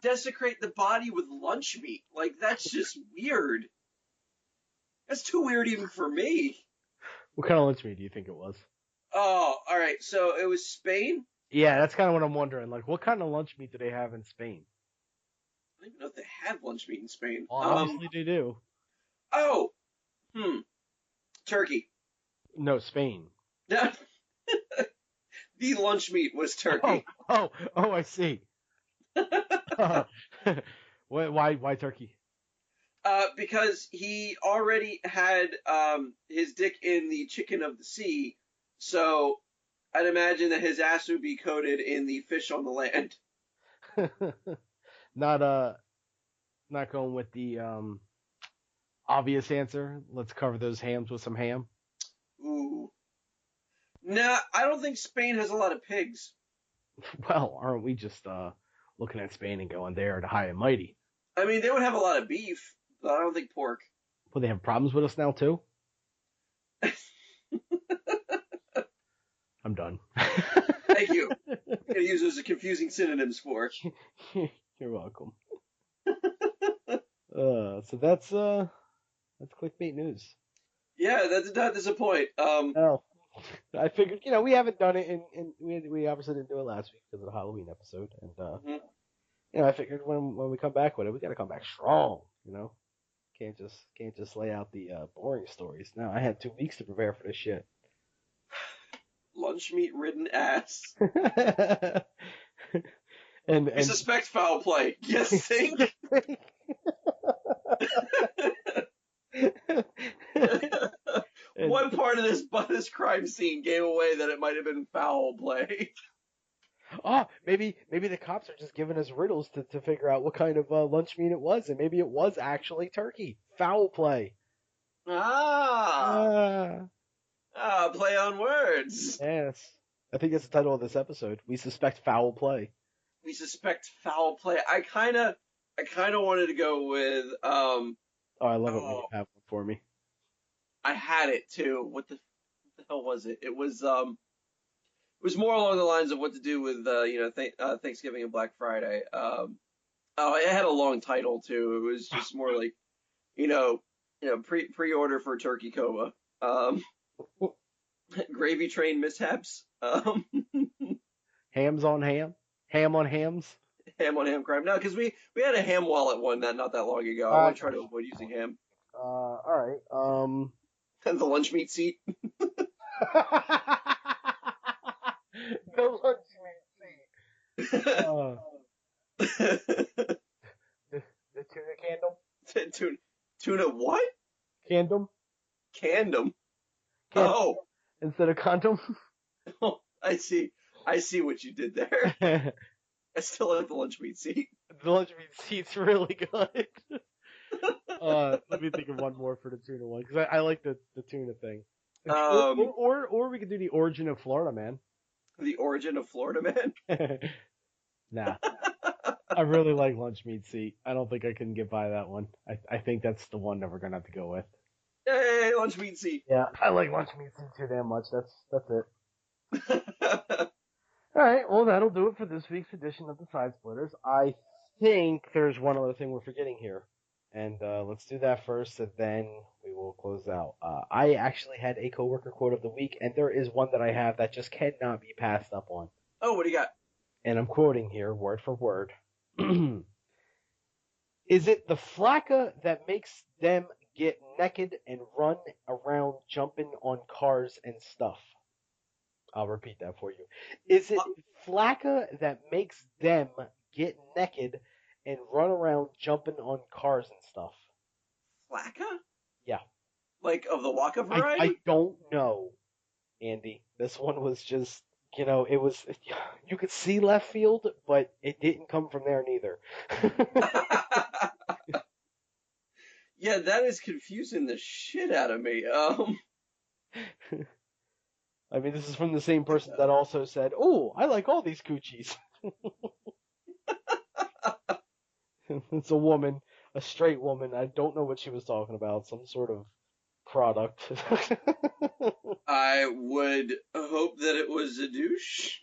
desecrate the body with lunch meat. Like, that's just weird. That's too weird even for me. what kind of lunch meat do you think it was? Oh, all right. So it was Spain. Yeah, that's kind of what I'm wondering. Like, what kind of lunch meat do they have in Spain? don't even know if they have lunch meat in Spain. Well, obviously they do. Oh, hmm, Turkey. No, Spain. The lunch meat was Oh, turkey. I see. Why turkey? Because he already had his dick in the chicken of the sea, so I'd imagine that his ass would be coated in the fish on the land. Not not going with the obvious answer. Let's cover those hams with some ham. Ooh. Nah, I don't think Spain has a lot of pigs. Well, aren't we just looking at Spain and going there to high and mighty? I mean, they would have a lot of beef, but I don't think pork. Well, they have problems with us now too. I'm done. Thank you. I'm gonna use those as confusing synonyms for. You're welcome. So that's clickbait news. Yeah, that did not disappoint. Oh, I figured we haven't done it, and we obviously didn't do it last week because of the Halloween episode, and Mhm. I figured when we come back with it, we got to come back strong. Can't just lay out the boring stories. No, I had 2 weeks to prepare for this shit. Lunch meat ridden ass. and We suspect foul play. Yes, think. What part of this crime scene gave away that it might have been foul play? Oh, maybe the cops are just giving us riddles to figure out what kind of lunch meat it was, and maybe it was actually turkey. Foul play. Ah, Ah, play on words. yes. I think that's the title of this episode. We suspect foul play. We suspect foul play. I kind of wanted to go with Oh, I love it when you have one for me. I had it too. What the hell was it? It was more along the lines of what to do with Thanksgiving and Black Friday. It had a long title too. It was just more like pre-order for turkey coma. Gravy train mishaps. Hams on ham? Ham on hams? Ham on ham crime. No, because we had a ham wallet one not that long ago. I want to try to avoid using ham. All right. The lunch meat seat. The lunch meat seat. The tuna candle? Tuna what? Candom? Candom. Oh. Instead of condom? Oh, I see what you did there. I still like the lunch meat seat. The lunch meat seat's really good. Let me think of one more for the tuna one, because I like the tuna thing. Or we could do the origin of Florida Man. The origin of Florida Man? Nah. I really like lunch meat seat. I don't think I can get by that one. I think that's the one that we're gonna have to go with. Hey, lunch meat seat. Yeah, I like lunch meat seat too damn much. That's it. All right, well that'll do it for this week's edition of the Side Splitters. I think there's one other thing we're forgetting here, and let's do that first, and then we will close out. I actually had a coworker quote of the week, and there is one that I have that just cannot be passed up on. Oh, what do you got? And I'm quoting here, word for word. Is it the flakka that makes them get naked and run around jumping on cars and stuff? I'll repeat that for you. Is it flakka that makes them get naked and run around jumping on cars and stuff? Flakka? Yeah. Like of the Waka variety? I don't know, Andy. This one was just, it was, you could see left field, but it didn't come from there neither. Yeah, that is confusing the shit out of me. I mean, this is from the same person that also said, "Oh, I like all these coochies." It's a woman, a straight woman. I don't know what she was talking about. Some sort of product. I would hope that it was a douche.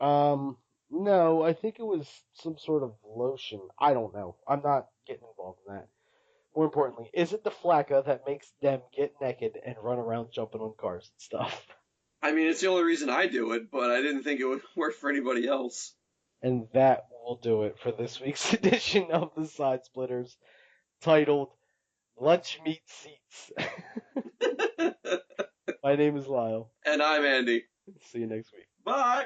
No, I think it was some sort of lotion. I don't know. I'm not getting involved in that. More importantly, is it the flakka that makes them get naked and run around jumping on cars and stuff? I mean, it's the only reason I do it, but I didn't think it would work for anybody else. And that will do it for this week's edition of the Side Splitters, titled Lunch Meat Seats. My name is Lyle. And I'm Andy. See you next week. Bye.